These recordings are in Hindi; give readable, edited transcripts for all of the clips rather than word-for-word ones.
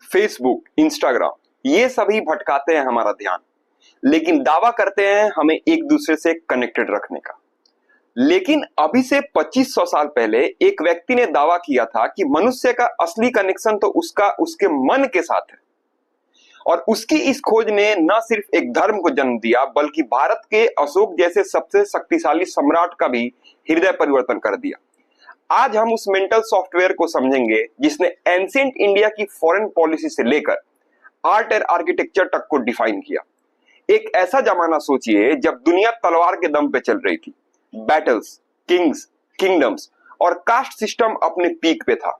फेसबुक, इंस्टाग्राम, ये सभी भटकाते हैं हमारा ध्यान, लेकिन दावा करते हैं हमें एक दूसरे से कनेक्टेड रखने का। लेकिन अभी से 2500 साल पहले एक व्यक्ति ने दावा किया था कि मनुष्य का असली कनेक्शन तो उसके मन के साथ है। और उसकी इस खोज ने न सिर्फ एक धर्म को जन्म दिया, बल्कि भारत के अशोक जैसे सबसे शक्तिशाली सम्राट का भी हृदय परिवर्तन कर दिया। आज हम उस मेंटल सॉफ्टवेयर को समझेंगे जिसने एंशिएंट इंडिया की फॉरेन पॉलिसी से लेकर आर्ट और आर्किटेक्चर तक को डिफाइन किया। एक ऐसा जमाना सोचिए जब दुनिया तलवार के दम पे चल रही थी। बैटल्स, किंग्स, किंगडम्स और कास्ट सिस्टम अपने पीक पे था।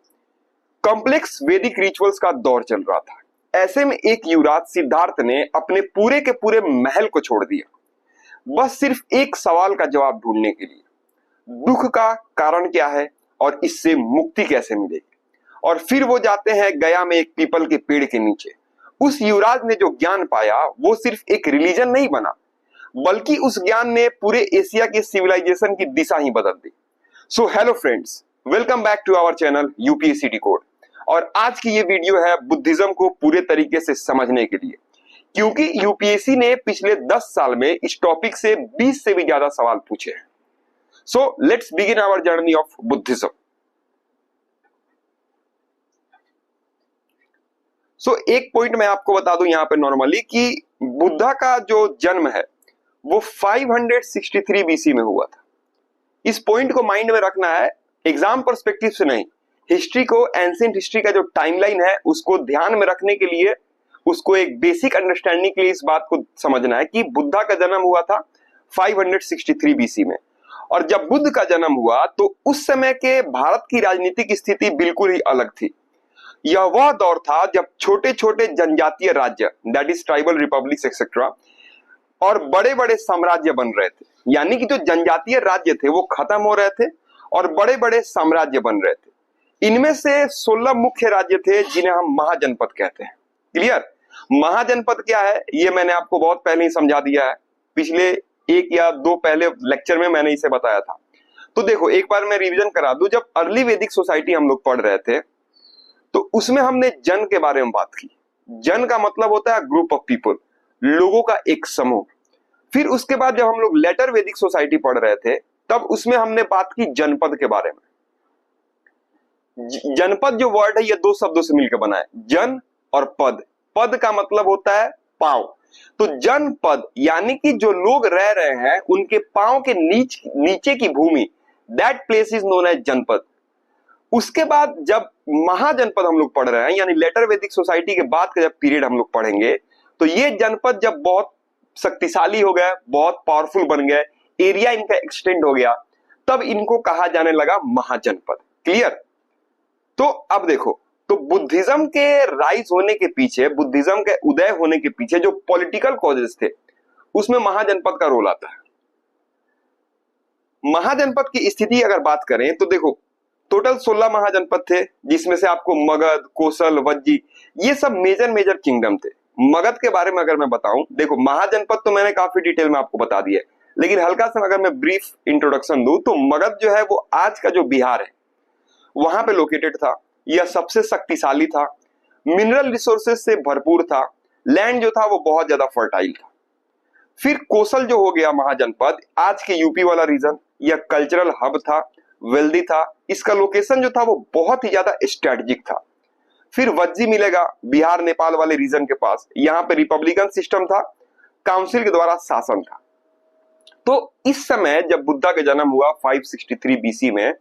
कॉम्प्लेक्स वैदिक रिचुअल्स का दौर चल रहा था। ऐसे में एक युवराज सिद्धार्थ ने अपने पूरे के पूरे महल को छोड़ दिया, बस सिर्फ एक सवाल का जवाब ढूंढने के लिए, दुख का कारण क्या है और इससे मुक्ति कैसे मिलेगी। और फिर वो जाते हैं गया में एक पीपल के पेड़ के नीचे। उस युवराज ने जो ज्ञान पाया वो सिर्फ एक रिलीजन नहीं बना, बल्कि उस ज्ञान ने पूरे एशिया के सिविलाइजेशन की दिशा ही बदल दी। So hello friends, welcome back to our channel UPSC decode. और आज की ये वीडियो है बुद्धिज्म को पूरे तरीके से समझने के लिए, क्योंकि यूपीएससी ने पिछले 10 साल में इस टॉपिक से 20 से भी ज्यादा सवाल पूछे हैं। So let's begin our journey of Buddhism. So एक पॉइंट मैं आपको बता दूं यहां पे नॉर्मली कि बुद्धा का जो जन्म है वो 563 बीसी में हुआ था। इस पॉइंट को माइंड में रखना है, एग्जाम पर्सपेक्टिव से नहीं। हिस्ट्री को, एंशिएंट हिस्ट्री का जो टाइमलाइन है उसको ध्यान में रखने के लिए, उसको एक बेसिक अंडरस्टैंडिंग के लिए इस बात को समझना है कि बुद्धा का जन्म हुआ था 563 बीसी में। और जब बुद्ध का जन्म हुआ तो उस समय के भारत की राजनीतिक स्थिति बिल्कुल ही अलग थी। यह वह दौर था जब छोटे छोटे जनजातीय राज्य, that is tribal republics etcetera, और बड़े बड़े साम्राज्य बन रहे थे। यानी कि जो जनजातीय राज्य थे वो खत्म हो रहे थे और बड़े बड़े साम्राज्य बन रहे थे। इनमें से 16 मुख्य राज्य थे जिन्हें हम महाजनपद कहते हैं। क्लियर? महाजनपद क्या है ये मैंने आपको बहुत पहले ही समझा दिया है, पिछले 1 या 2 पहले लेक्चर में मैंने इसे बताया था। तो देखो एक बार मैं रिवीजन करा दूं। जब अर्ली वैदिक सोसाइटी हम लोग पढ़ रहे थे तो उसमें हमने जन के बारे में बात की। जन का मतलब होता है ग्रुप ऑफ पीपल, लोगों का एक समूह। फिर उसके बाद जब हम लोग लेटर वैदिक सोसाइटी पढ़ रहे थे तब उसमें हमने बात की जनपद के बारे में। जनपद जो वर्ड है ये 2 शब्दों से मिलकर बना है, जन और पद। पद का मतलब होता है पांव। तो जनपद यानी कि जो लोग रह रहे हैं उनके पांव के नीचे की भूमि, that place is known as janapada. उसके बाद जब महाजनपद हम लोग पढ़ रहे हैं, यानी लेटर वैदिक सोसाइटी के बाद का जब पीरियड हम लोग पढ़ेंगे, तो ये जनपद जब बहुत शक्तिशाली हो गए, बहुत पावरफुल बन गए, एरिया इनका एक्सटेंड हो गया, तब इनको कहा जाने लगा महाजनपद। क्लियर? तो अब देखो, तो बुद्धिज्म के राइज होने के पीछे, बुद्धिज्म के उदय होने के पीछे जो पॉलिटिकल कॉजेस थे उसमें महाजनपद का रोल आता है। महाजनपद की स्थिति अगर बात करें तो देखो टोटल 16 महाजनपद थे, जिसमें से आपको मगध, कोसल, वज्जी, ये सब मेजर किंगडम थे। मगध के बारे में अगर मैं बताऊं, देखो महाजनपद तो मैंने काफी डिटेल में आपको बता दिया है, लेकिन हल्का सा अगर मैं ब्रीफ इंट्रोडक्शन दूं तो मगध जो है वो आज का जो बिहार है वहां पे लोकेटेड था। यह सबसे शक्तिशाली था, मिनरल रिसोर्सेज से भरपूर था, लैंड जो था वो बहुत ज्यादा फर्टाइल था। फिर कोसल जो हो गया महाजनपद, आज के यूपी वाला रीजन, यह कल्चरल हब था, वेल्दी था, इसका लोकेशन जो था वो बहुत ही ज्यादा स्ट्रेटेजिक था। फिर वज्जी मिलेगा बिहार नेपाल वाले रीजन के पास, यहां पे रिपब्लिकन सिस्टम था, काउंसिल के द्वारा शासन था। तो इस समय जब बुद्धा का जन्म हुआ 563 बीसी में,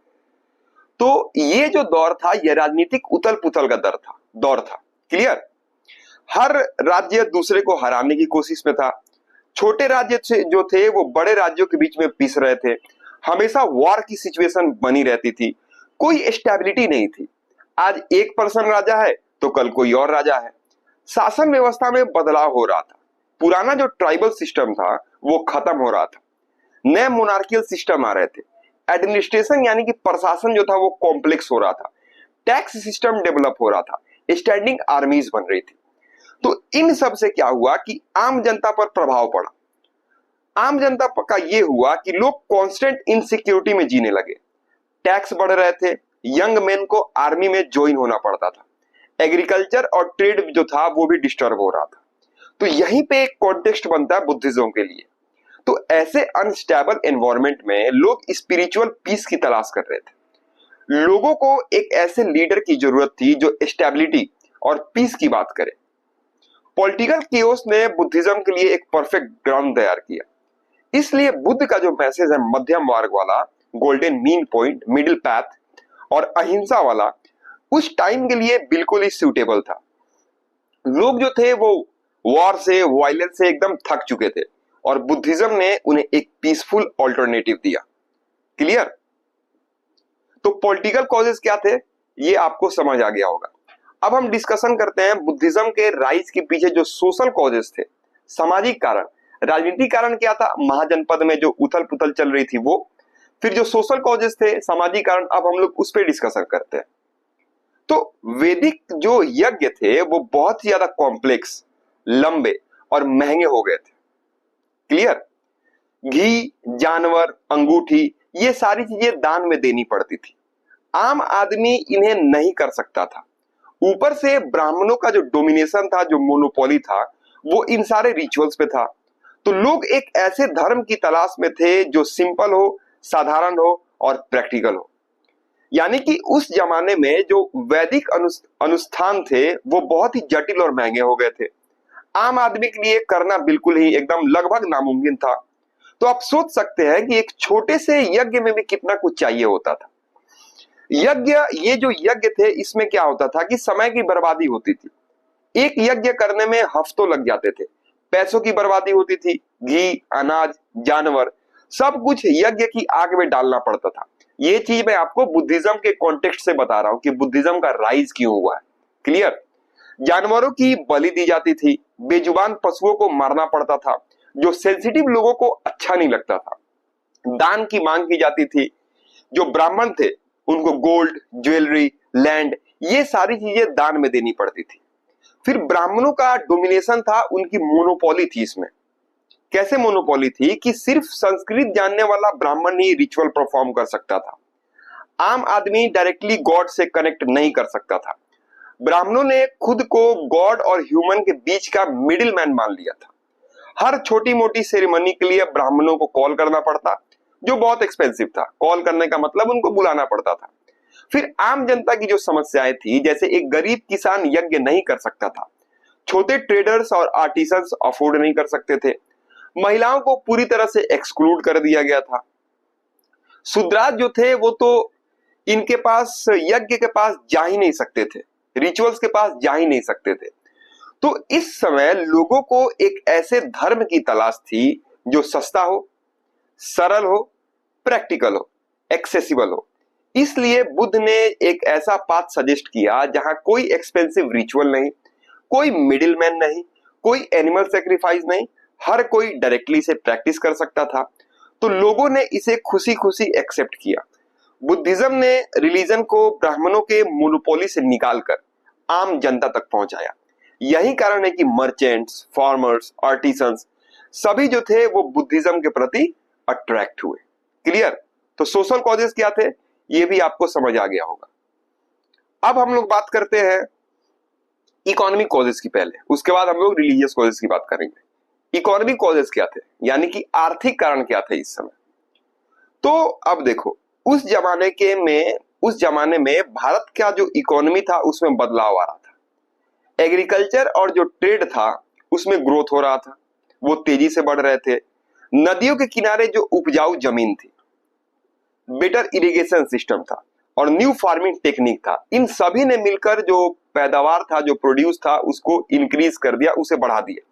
तो ये जो दौर था यह राजनीतिक उथल पुथल का दौर था। क्लियर? हर राज्य दूसरे को हराने की कोशिश में था। छोटे राज्य जो थे वो बड़े राज्यों के बीच में पिस रहे थे, हमेशा वॉर की सिचुएशन बनी रहती थी, कोई स्टेबिलिटी नहीं थी। आज एक पर्सन राजा है तो कल कोई और राजा है। शासन व्यवस्था में बदलाव हो रहा था, पुराना जो ट्राइबल सिस्टम था वो खत्म हो रहा था, नए मोनार्कियल सिस्टम आ रहे थे। एडमिनिस्ट्रेशन यानी कि प्रशासन जो था वो कॉम्प्लेक्स हो रहा था, टैक्स सिस्टम डेवलप हो रहा था, स्टैंडिंग आर्मीज बन रही थी। तो इन सब से क्या हुआ कि आम जनता पर प्रभाव पड़ा। आम जनता का ये हुआ कि लोग कांस्टेंट इनसिक्योरिटी में जीने लगे, टैक्स बढ़ रहे थे, यंग मैन को आर्मी में ज्वाइन होना पड़ता था, एग्रीकल्चर और ट्रेड जो था वो भी डिस्टर्ब हो रहा था। तो यहीं पे एक कॉन्टेक्स्ट बनता है बुद्धिज्म के लिए। तो ऐसे अनस्टेबल एनवायरनमेंट में लोग स्पिरिचुअल पीस की तलाश कर रहे थे। लोगों को एक ऐसे लीडर की जरूरत थी जो स्टेबिलिटी और पीस की बात करे। पॉलिटिकल केओस ने बुद्धिज्म के लिए एक परफेक्ट ग्राउंड तैयार किया। इसलिए बुद्ध का जो मैसेज है मध्यम मार्ग वाला, golden mean point, middle path और अहिंसा वाला, उस टाइम के लिए बिल्कुल ही सूटेबल था। लोग जो थे वो वॉर से, वायलेंस से एकदम थक चुके थे और बुद्धिज्म ने उन्हें एक पीसफुल ऑल्टरनेटिव दिया। क्लियर? तो पॉलिटिकल कॉजेस क्या थे ये आपको समझ आ गया होगा। अब हम डिस्कशन करते हैं बुद्धिज्म के राइज के पीछे जो सोशल कॉजेस थे, सामाजिक कारण। राजनीतिक कारण क्या था? महाजनपद में जो उथल पुथल चल रही थी वो। फिर जो सोशल कॉजेस थे, सामाजिक कारण, अब हम लोग उस पर डिस्कशन करते हैं। तो वैदिक जो यज्ञ थे वो बहुत ही ज्यादा कॉम्प्लेक्स, लंबे और महंगे हो गए थे। क्लियर? घी, जानवर, अंगूठी, ये सारी चीजें दान में देनी पड़ती थी। आम आदमी इन्हें नहीं कर सकता था। ऊपर से ब्राह्मणों का जो डोमिनेशन था, जो मोनोपोली था, वो इन सारे रिचुअल्स पे था। तो लोग एक ऐसे धर्म की तलाश में थे जो सिंपल हो, साधारण हो और प्रैक्टिकल हो। यानी कि उस जमाने में जो वैदिक अनुष्ठान थे वो बहुत ही जटिल और महंगे हो गए थे। आम आदमी के लिए करना बिल्कुल ही एकदम लगभग नामुमकिन था। तो आप सोच सकते हैं कि एक छोटे से यज्ञ में भी कितना कुछ चाहिए होता था। यज्ञ, ये जो यज्ञ थे इसमें क्या होता था कि समय की बर्बादी होती थी। एक यज्ञ करने में हफ्तों लग जाते थे। पैसों की बर्बादी होती थी। घी, अनाज, जानवर, सब कुछ यज्ञ की आग में डालना पड़ता था। ये चीज मैं आपको बुद्धिज्म के कॉन्टेक्स्ट से बता रहा हूं कि बुद्धिज्म का राइज क्यों हुआ है। क्लियर? जानवरों की बलि दी जाती थी, बेजुबान पशुओं को मारना पड़ता था, जो सेंसिटिव लोगों को अच्छा नहीं लगता था। दान की मांग की जाती थी। जो ब्राह्मण थे उनको गोल्ड, ज्वेलरी, लैंड, ये सारी चीजें दान में देनी पड़ती थी। फिर ब्राह्मणों का डोमिनेशन था, उनकी मोनोपोली थी इसमें। कैसे मोनोपोली थी कि सिर्फ संस्कृत जानने वाला ब्राह्मण ही रिचुअल परफॉर्म कर सकता था। आम आदमी डायरेक्टली गॉड से कनेक्ट नहीं कर सकता था। ब्राह्मणों ने खुद को गॉड और ह्यूमन के बीच का मिडिल मैन मान लिया था। हर छोटी मोटी सेरेमनी के लिए ब्राह्मणों को कॉल करना पड़ता, जो बहुत एक्सपेंसिव था। कॉल करने का मतलब उनको बुलाना पड़ता था। फिर आम जनता की जो समस्याएं थी, जैसे एक गरीब किसान यज्ञ नहीं कर सकता था, छोटे ट्रेडर्स और आर्टिसंस अफोर्ड नहीं कर सकते थे, महिलाओं को पूरी तरह से एक्सक्लूड कर दिया गया था। शूद्राज जो थे वो तो इनके पास, यज्ञ के पास जा ही नहीं सकते थे, रिचुअल्स के पास जा ही नहीं सकते थे। तो इस समय लोगों को एक ऐसे धर्म की तलाश थी जो सस्ता हो, सरल हो, प्रैक्टिकल हो, एक्सेसिबल हो। इसलिए बुद्ध ने एक ऐसा पाथ सजेस्ट किया जहां कोई एक्सपेंसिव रिचुअल नहीं, कोई मिडिलमैन नहीं, कोई एनिमल सेक्रीफाइस नहीं, हर कोई डायरेक्टली से प्रैक्टिस कर सकता था। तो लोगों ने इसे खुशी खुशी एक्सेप्ट किया। बुद्धिज्म ने रिलीजन को ब्राह्मणों के मोनोपोली से निकालकर आम जनता तक पहुंचाया। यही कारण है कि मर्चेंट्स, फार्मर्स, आर्टिसंस सभी जो थे वो बुद्धिज्म के प्रति अट्रैक्ट हुए। क्लियर? तो सोशल कॉजेस क्या थे ये भी आपको समझ आ गया होगा। अब हम लोग बात करते हैं इकोनॉमिक कॉजेस की पहले, उसके बाद हम लोग रिलीजियस कॉजेस की बात करेंगे। इकोनॉमिक कॉजेस क्या थे, यानी कि आर्थिक कारण क्या थे इस समय। तो अब देखो, उस जमाने में भारत का जो इकोनॉमी था उसमें बदलाव आ रहा था। एग्रीकल्चर और जो ट्रेड था उसमें ग्रोथ हो रहा था, वो तेजी से बढ़ रहे थे। नदियों के किनारे जो उपजाऊ जमीन थी, बेटर इरिगेशन सिस्टम था और न्यू फार्मिंग टेक्निक था, इन सभी ने मिलकर जो पैदावार था, जो प्रोड्यूस था, उसको इंक्रीज कर दिया, उसे बढ़ा दिया।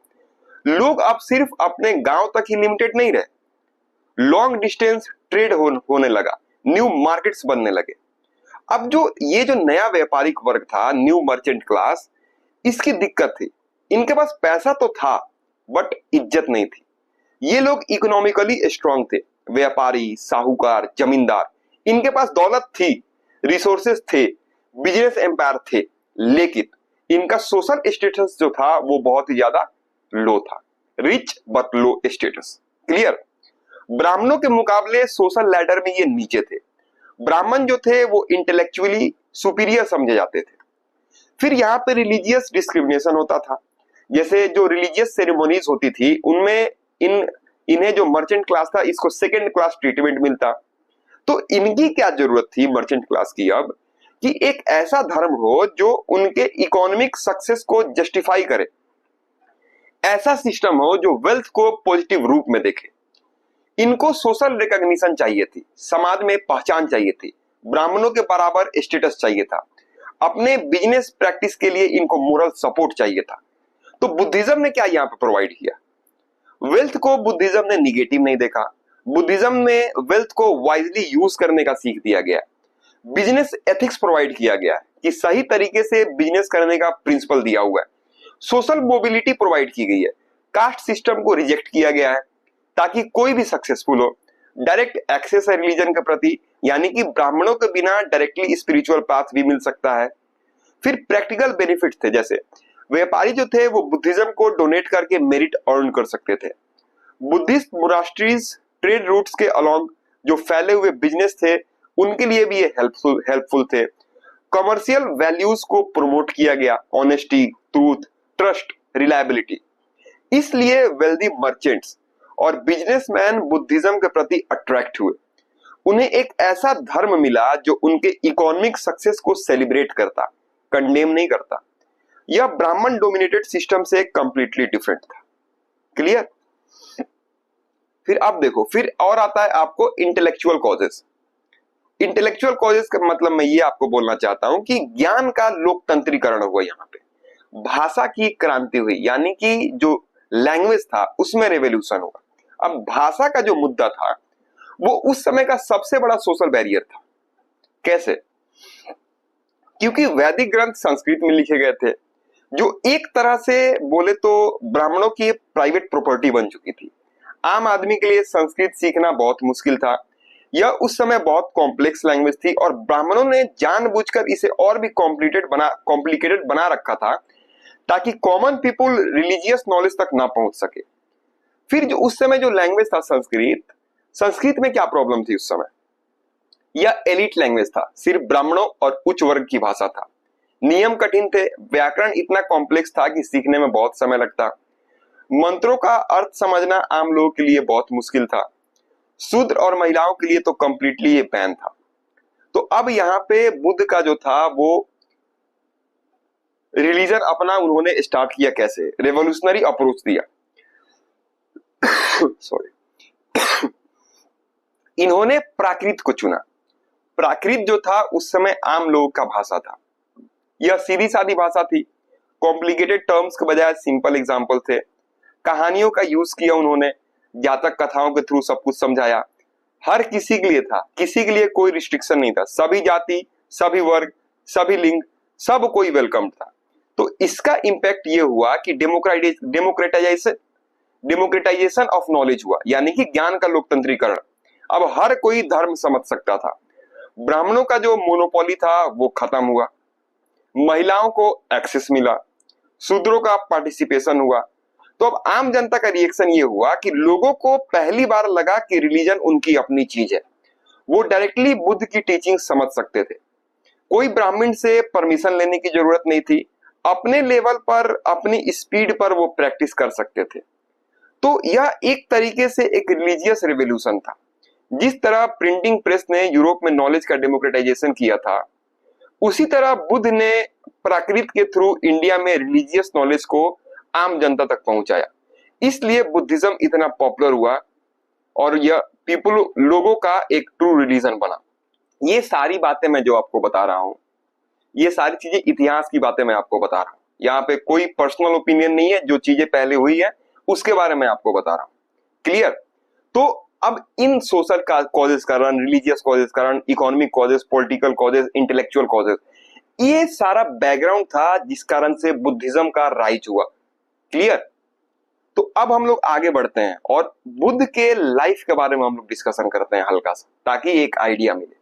लोग अब सिर्फ अपने गांव तक ही लिमिटेड नहीं रहे, लॉन्ग डिस्टेंस ट्रेड होने लगा, न्यू मार्केट्स बनने लगे। अब ये जो नया व्यापारिक वर्ग था, न्यू मर्चेंट क्लास, इसकी दिक्कत थी। इनके पास पैसा तो था बट इज्जत नहीं थी। ये लोग इकोनॉमिकली स्ट्रांग थे, व्यापारी, साहूकार, जमींदार, इनके पास दौलत थी, रिसोर्सेस थे, बिजनेस एम्पायर थे, लेकिन इनका सोशल स्टेटस जो था वो बहुत ही ज्यादा लो था, rich but low status. Clear? ब्राह्मणों के मुकाबले सोशल लैडर में ये नीचे थे। ब्राह्मण जो थे वो इंटेलेक्चुअली सुपीरियर समझे जाते थे। फिर यहाँ पे रिलीजियस डिस्क्रिमिनेशन होता था, जैसे जो रिलीजियस सेरेमोनीज होती थी उनमें इन्हें जो मर्चेंट क्लास था इसको सेकेंड क्लास ट्रीटमेंट मिलता। तो इनकी क्या जरूरत थी मर्चेंट क्लास की अब, कि एक ऐसा धर्म हो जो उनके इकोनॉमिक सक्सेस को जस्टिफाई करे, ऐसा सिस्टम हो जो वेल्थ को पॉजिटिव रूप में देखे। इनको सोशल रिकॉग्निशन चाहिए थी, समाज में पहचान चाहिए थी, ब्राह्मणों के बराबर स्टेटस चाहिए था, अपने बिजनेस प्रैक्टिस के लिए इनको मोरल सपोर्ट चाहिए था। तो बुद्धिज्म ने क्या यहाँ पे प्रोवाइड किया? वेल्थ को बुद्धिज्म ने निगेटिव नहीं देखा, बुद्धिज्म में वेल्थ को वाइजली यूज करने का सीख दिया गया। बिजनेस एथिक्स प्रोवाइड किया गया कि सही तरीके से बिजनेस करने का प्रिंसिपल दिया हुआ है। सोशल मोबिलिटी प्रोवाइड की गई है, कास्ट सिस्टम को रिजेक्ट किया गया है ताकि कोई भी सक्सेसफुल हो। डायरेक्ट एक्सेस है रिलीजन के प्रति, यानी कि ब्राह्मणों के बिना डायरेक्टली स्पिरिचुअल पाथ भी मिल सकता है। फिर प्रैक्टिकल बेनिफिट थे, जैसे व्यापारी जो थे वो बुद्धिज्म को डोनेट करके मेरिट अर्न कर सकते थे। बुद्धिस्ट मोनास्ट्रीज ट्रेड रूट्स के अलोंग जो फैले हुए बिजनेस थे उनके लिए भी ये हेल्पफुल थे। कमर्शियल वैल्यूज को प्रमोट किया गया, ऑनेस्टी, ट्रूथ, ट्रस्ट, रिलायबिलिटी। इसलिए वेल्दी मर्चेंट्स और बिजनेसमैन बुद्धिज्म के प्रति अट्रैक्ट हुए। उन्हें एक ऐसा धर्म मिला जो उनके इकोनॉमिक सक्सेस को सेलिब्रेट करता, कंडेम नहीं करता। यह ब्राह्मण डोमिनेटेड सिस्टम से कंप्लीटली डिफरेंट था। क्लियर? फिर अब देखो, फिर और आता है आपको इंटेलेक्चुअल कॉजेस। इंटेलेक्चुअल कॉजेस का मतलब मैं ये आपको बोलना चाहता हूं कि ज्ञान का लोकतंत्रीकरण हुआ यहाँ पे, भाषा की क्रांति हुई, यानी कि जो लैंग्वेज था उसमें रेवोल्यूशन हुआ। अब भाषा का जो मुद्दा था वो उस समय का सबसे बड़ा सोशल बैरियर था। कैसे? क्योंकि वैदिक ग्रंथ संस्कृत में लिखे गए थे, जो एक तरह से बोले तो ब्राह्मणों की प्राइवेट प्रॉपर्टी बन चुकी थी। आम आदमी के लिए संस्कृत सीखना बहुत मुश्किल था। यह उस समय बहुत कॉम्प्लेक्स लैंग्वेज थी और ब्राह्मणों ने जानबूझकर इसे और भी कॉम्प्लिकेटेड बना रखा था ताकि कॉमन पीपुल रिलीजियस नॉलेज तक ना पहुंच सके। फिर जो उस समय जो लैंग्वेज था संस्कृत में क्या प्रॉब्लम थी उस समय? यह एलिट लैंग्वेज था, सिर्फ ब्राह्मणों और उच्च वर्ग की भाषा था। नियम कठिन थे, व्याकरण इतना कॉम्प्लेक्स था कि सीखने में बहुत समय लगता। मंत्रों का अर्थ समझना आम लोगों के लिए बहुत मुश्किल था। शूद्र और महिलाओं के लिए तो कंप्लीटली ये बैन था। तो अब यहाँ पे बुद्ध का जो था वो रिलीजन अपना उन्होंने स्टार्ट किया कैसे? रेवोल्यूशनरी अप्रोच दिया। सॉरी। इन्होंने प्राकृत को चुना। प्राकृत जो था उस समय आम लोगों का भाषा था। यह सीधी सादी भाषा थी, कॉम्प्लिकेटेड टर्म्स के बजाय सिंपल एग्जाम्पल थे। कहानियों का यूज किया उन्होंने, जातक कथाओं के थ्रू सब कुछ समझाया। हर किसी के लिए था, किसी के लिए कोई रिस्ट्रिक्शन नहीं था। सभी जाति, सभी वर्ग, सभी लिंग, सब कोई वेलकम था। तो इसका इम्पैक्ट ये हुआ कि डेमोक्रेटाइजेशन ऑफ नॉलेज हुआ, यानी कि ज्ञान का लोकतंत्रीकरण। अब हर कोई धर्म समझ सकता था। ब्राह्मणों का जो मोनोपोली था वो खत्म हुआ, महिलाओं को एक्सेस मिला, शूद्रों का पार्टिसिपेशन हुआ। तो अब आम जनता का रिएक्शन ये हुआ कि लोगों को पहली बार लगा कि रिलीजन उनकी अपनी चीज है। वो डायरेक्टली बुद्ध की टीचिंग समझ सकते थे। कोई ब्राह्मण से परमिशन लेने की जरूरत नहीं थी। अपने लेवल पर, अपनी स्पीड पर वो प्रैक्टिस कर सकते थे। तो यह एक तरीके से एक रिलीजियस रिवॉल्यूशन था। जिस तरह प्रिंटिंग प्रेस ने यूरोप में नॉलेज का डेमोक्रेटाइजेशन किया था, उसी तरह बुद्ध ने प्राकृत के थ्रू इंडिया में रिलीजियस नॉलेज को आम जनता तक पहुंचाया। इसलिए बुद्धिज्म इतना पॉपुलर हुआ और यह लोगों का एक ट्रू रिलीजन बना। ये सारी बातें मैं जो आपको बता रहा हूं, ये सारी चीजें इतिहास की बातें मैं आपको बता रहा हूं। यहाँ पे कोई पर्सनल ओपिनियन नहीं है, जो चीजें पहले हुई है उसके बारे में आपको बता रहा हूं। क्लियर? तो अब इन सोशल कॉजेस कारण, रिलीजियस कॉजेस कारण, economic causes, political causes, intellectual causes, ये सारा बैकग्राउंड था जिस कारण से बुद्धिज्म का राइज हुआ। क्लियर? तो अब हम लोग आगे बढ़ते हैं और बुद्ध के लाइफ के बारे में हम लोग डिस्कशन करते हैं हल्का सा, ताकि एक आइडिया मिले।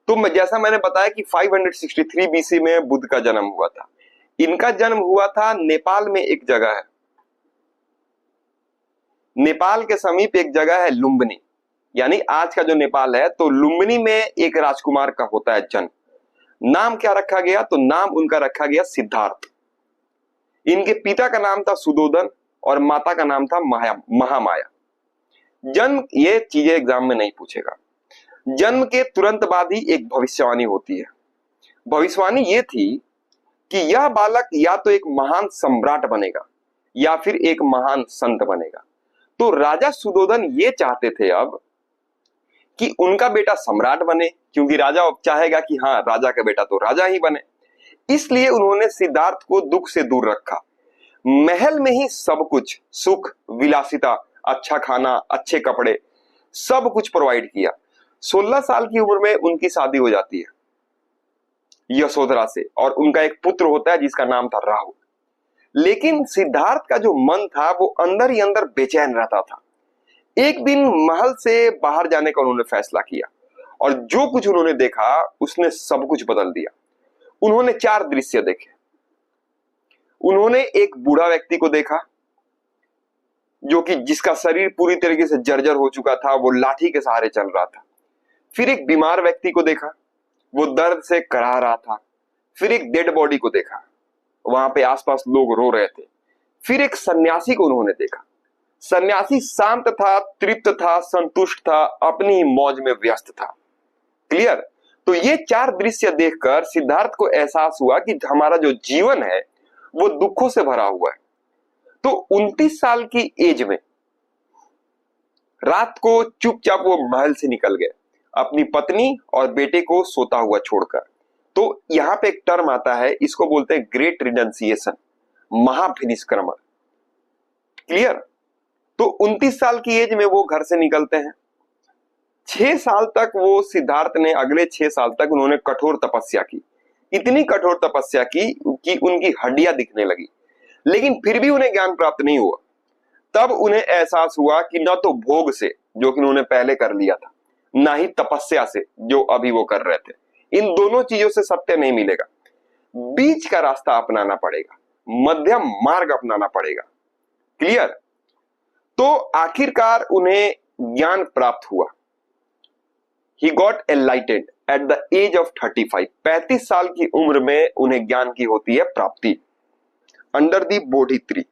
तो जैसा मैंने बताया कि 563 बीसी में बुद्ध का जन्म हुआ था। इनका जन्म हुआ था नेपाल में, एक जगह है, नेपाल के समीप एक जगह है लुम्बिनी, यानी आज का जो नेपाल है। तो लुम्बिनी में एक राजकुमार का होता है जन्म। नाम क्या रखा गया? तो नाम उनका रखा गया सिद्धार्थ। इनके पिता का नाम था सुदोधन और माता का नाम था महामाया। जन्म, ये चीजें एग्जाम में नहीं पूछेगा। जन्म के तुरंत बाद ही एक भविष्यवाणी होती है। भविष्यवाणी ये थी कि यह बालक या तो एक महान सम्राट बनेगा या फिर एक महान संत बनेगा। तो राजा सुदोधन ये चाहते थे अब कि उनका बेटा सम्राट बने, क्योंकि राजा अब चाहेगा कि हाँ, राजा का बेटा तो राजा ही बने। इसलिए उन्होंने सिद्धार्थ को दुख से दूर रखा। महल में ही सब कुछ, सुख विलासिता, अच्छा खाना, अच्छे कपड़े, सब कुछ प्रोवाइड किया। 16 साल की उम्र में उनकी शादी हो जाती है यशोधरा से, और उनका एक पुत्र होता है जिसका नाम था राहुल। लेकिन सिद्धार्थ का जो मन था वो अंदर ही अंदर बेचैन रहता था। एक दिन महल से बाहर जाने का उन्होंने फैसला किया, और जो कुछ उन्होंने देखा उसने सब कुछ बदल दिया। उन्होंने 4 दृश्य देखे। उन्होंने एक बूढ़ा व्यक्ति को देखा जो कि जिसका शरीर पूरी तरीके से जर्जर हो चुका था, वो लाठी के सहारे चल रहा था। फिर एक बीमार व्यक्ति को देखा, वो दर्द से कराह रहा था। फिर एक डेड बॉडी को देखा, वहां पे आसपास लोग रो रहे थे। फिर एक सन्यासी को उन्होंने देखा। सन्यासी शांत था, तृप्त था, संतुष्ट था, अपनी ही मौज में व्यस्त था। क्लियर? तो ये 4 दृश्य देखकर सिद्धार्थ को एहसास हुआ कि हमारा जो जीवन है वो दुखों से भरा हुआ है। तो 29 साल की एज में रात को चुपचाप वो महल से निकल गए, अपनी पत्नी और बेटे को सोता हुआ छोड़कर। तो यहां पे एक टर्म आता है, इसको बोलते हैं ग्रेट रिनंसिएशन, महाभिनिष्क्रमण। क्लियर? तो 29 साल की एज में वो घर से निकलते हैं। 6 साल तक वो सिद्धार्थ ने, अगले 6 साल तक उन्होंने कठोर तपस्या की। इतनी कठोर तपस्या की कि उनकी हड्डियां दिखने लगी, लेकिन फिर भी उन्हें ज्ञान प्राप्त नहीं हुआ। तब उन्हें एहसास हुआ कि न तो भोग से, जो कि उन्होंने पहले कर लिया था, ना ही तपस्या से, जो अभी वो कर रहे थे, इन दोनों चीजों से सत्य नहीं मिलेगा। बीच का रास्ता अपनाना पड़ेगा, मध्यम मार्ग अपनाना पड़ेगा। क्लियर? तो आखिरकार उन्हें ज्ञान प्राप्त हुआ। He got enlightened at the age of 35। 35 साल की उम्र में उन्हें ज्ञान की होती है प्राप्ति, अंडर दी बोधि ट्री।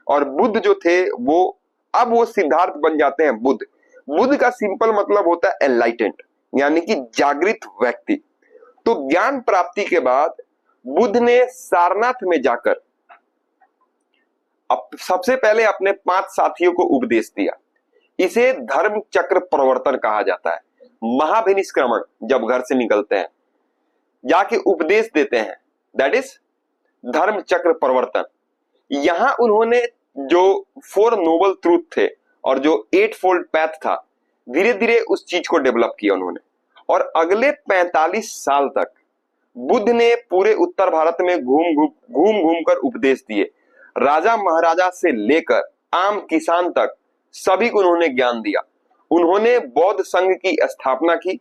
और बुद्ध जो थे अब वो सिद्धार्थ बन जाते हैं बुद्ध। बुद्ध का सिंपल मतलब होता है एनलाइटेंड, यानी कि जागृत व्यक्ति। तो ज्ञान प्राप्ति के बाद बुद्ध ने सारनाथ में जाकर सबसे पहले अपने 5 साथियों को उपदेश दिया। इसे धर्म चक्र प्रवर्तन कहा जाता है। महाभिनिष्क्रमण, जब घर से निकलते हैं जाके उपदेश देते हैं, दैट इज धर्म चक्र प्रवर्तन। यहां उन्होंने जो 4 नोबल ट्रूथ थे और जो 8 फोल्ड पैथ था, धीरे धीरे उस चीज को डेवलप किया उन्होंने। और अगले 45 साल तक बुद्ध ने पूरे उत्तर भारत में घूम घूम कर उपदेश दिए। राजा महाराजा से लेकर आम किसान तक सभी को उन्होंने ज्ञान दिया। उन्होंने बौद्ध संघ की स्थापना की,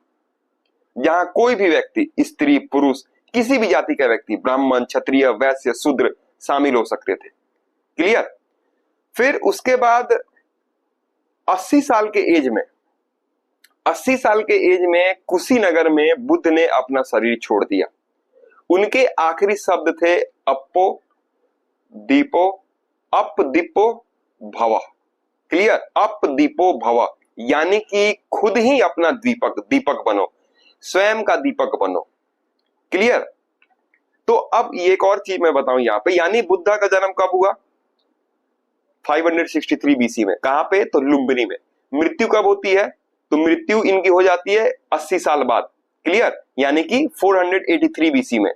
जहां कोई भी व्यक्ति, स्त्री पुरुष, किसी भी जाति का व्यक्ति, ब्राह्मण क्षत्रिय वैश्य शूद्र शामिल हो सकते थे। क्लियर? फिर उसके बाद 80 साल के एज में कुशीनगर में बुद्ध ने अपना शरीर छोड़ दिया। उनके आखिरी शब्द थे अप दीपो भव। क्लियर? अप दीपो भव, यानी कि खुद ही अपना दीपक बनो, स्वयं का दीपक बनो। क्लियर? तो अब एक और चीज मैं बताऊं यहां पे, यानी बुद्धा का जन्म कब हुआ? 563 बीसी में। कहां पे? तो लुम्बिनी में। मृत्यु कब होती है? तो मृत्यु इनकी हो जाती है 80 साल बाद। क्लियर? यानी कि 483 बीसी में।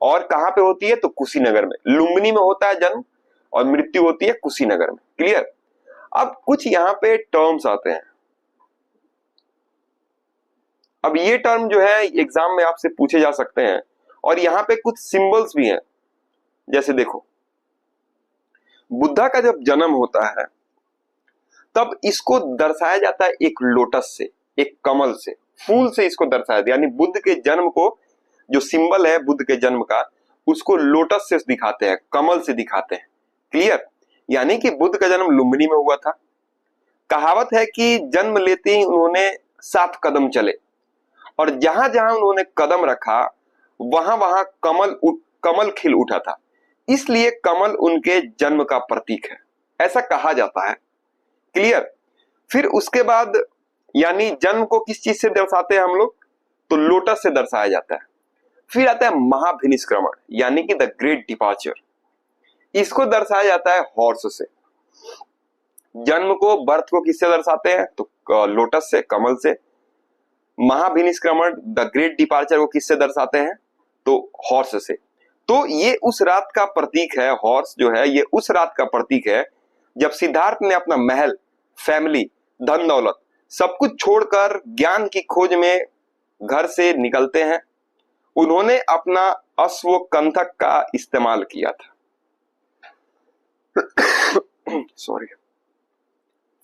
और कहां पे होती है? तो कुशीनगर में। लुम्बिनी में होता है जन्म और मृत्यु होती है कुशीनगर में। क्लियर? अब कुछ यहां पे टर्म्स आते हैं। अब ये टर्म जो है एग्जाम में आपसे पूछे जा सकते हैं, और यहां पे कुछ सिंबल्स भी हैं। जैसे देखो, बुद्धा का जब जन्म होता है तब इसको दर्शाया जाता है एक लोटस से, एक कमल से, फूल से इसको दर्शाया जाता है। यानी बुद्ध के जन्म को, जो सिंबल है बुद्ध के जन्म का, उसको लोटस से दिखाते हैं, कमल से दिखाते हैं। क्लियर? यानी कि बुद्ध का जन्म लुम्बिनी में हुआ था। कहावत है कि जन्म लेते ही उन्होंने 7 कदम चले, और जहां जहां उन्होंने कदम रखा वहां वहां कमल खिल उठा था, इसलिए कमल उनके जन्म का प्रतीक है, ऐसा कहा जाता है। क्लियर। फिर उसके बाद यानी जन्म को किस चीज से दर्शाते हैं हम लोग, तो लोटस से दर्शाया जाता है। फिर आता है महाभिनिष्क्रमण यानी कि द ग्रेट डिपार्चर, इसको दर्शाया जाता है हॉर्स से। जन्म को, बर्थ को किससे दर्शाते हैं, तो लोटस से, कमल से। महाभिनिष्क्रमण द ग्रेट डिपार्चर को किससे दर्शाते हैं, तो हॉर्स से। तो ये उस रात का प्रतीक है, हॉर्स जो है ये उस रात का प्रतीक है जब सिद्धार्थ ने अपना महल, फैमिली, धन दौलत सब कुछ छोड़कर ज्ञान की खोज में घर से निकलते हैं। उन्होंने अपना अश्व कंथक का इस्तेमाल किया था। सॉरी।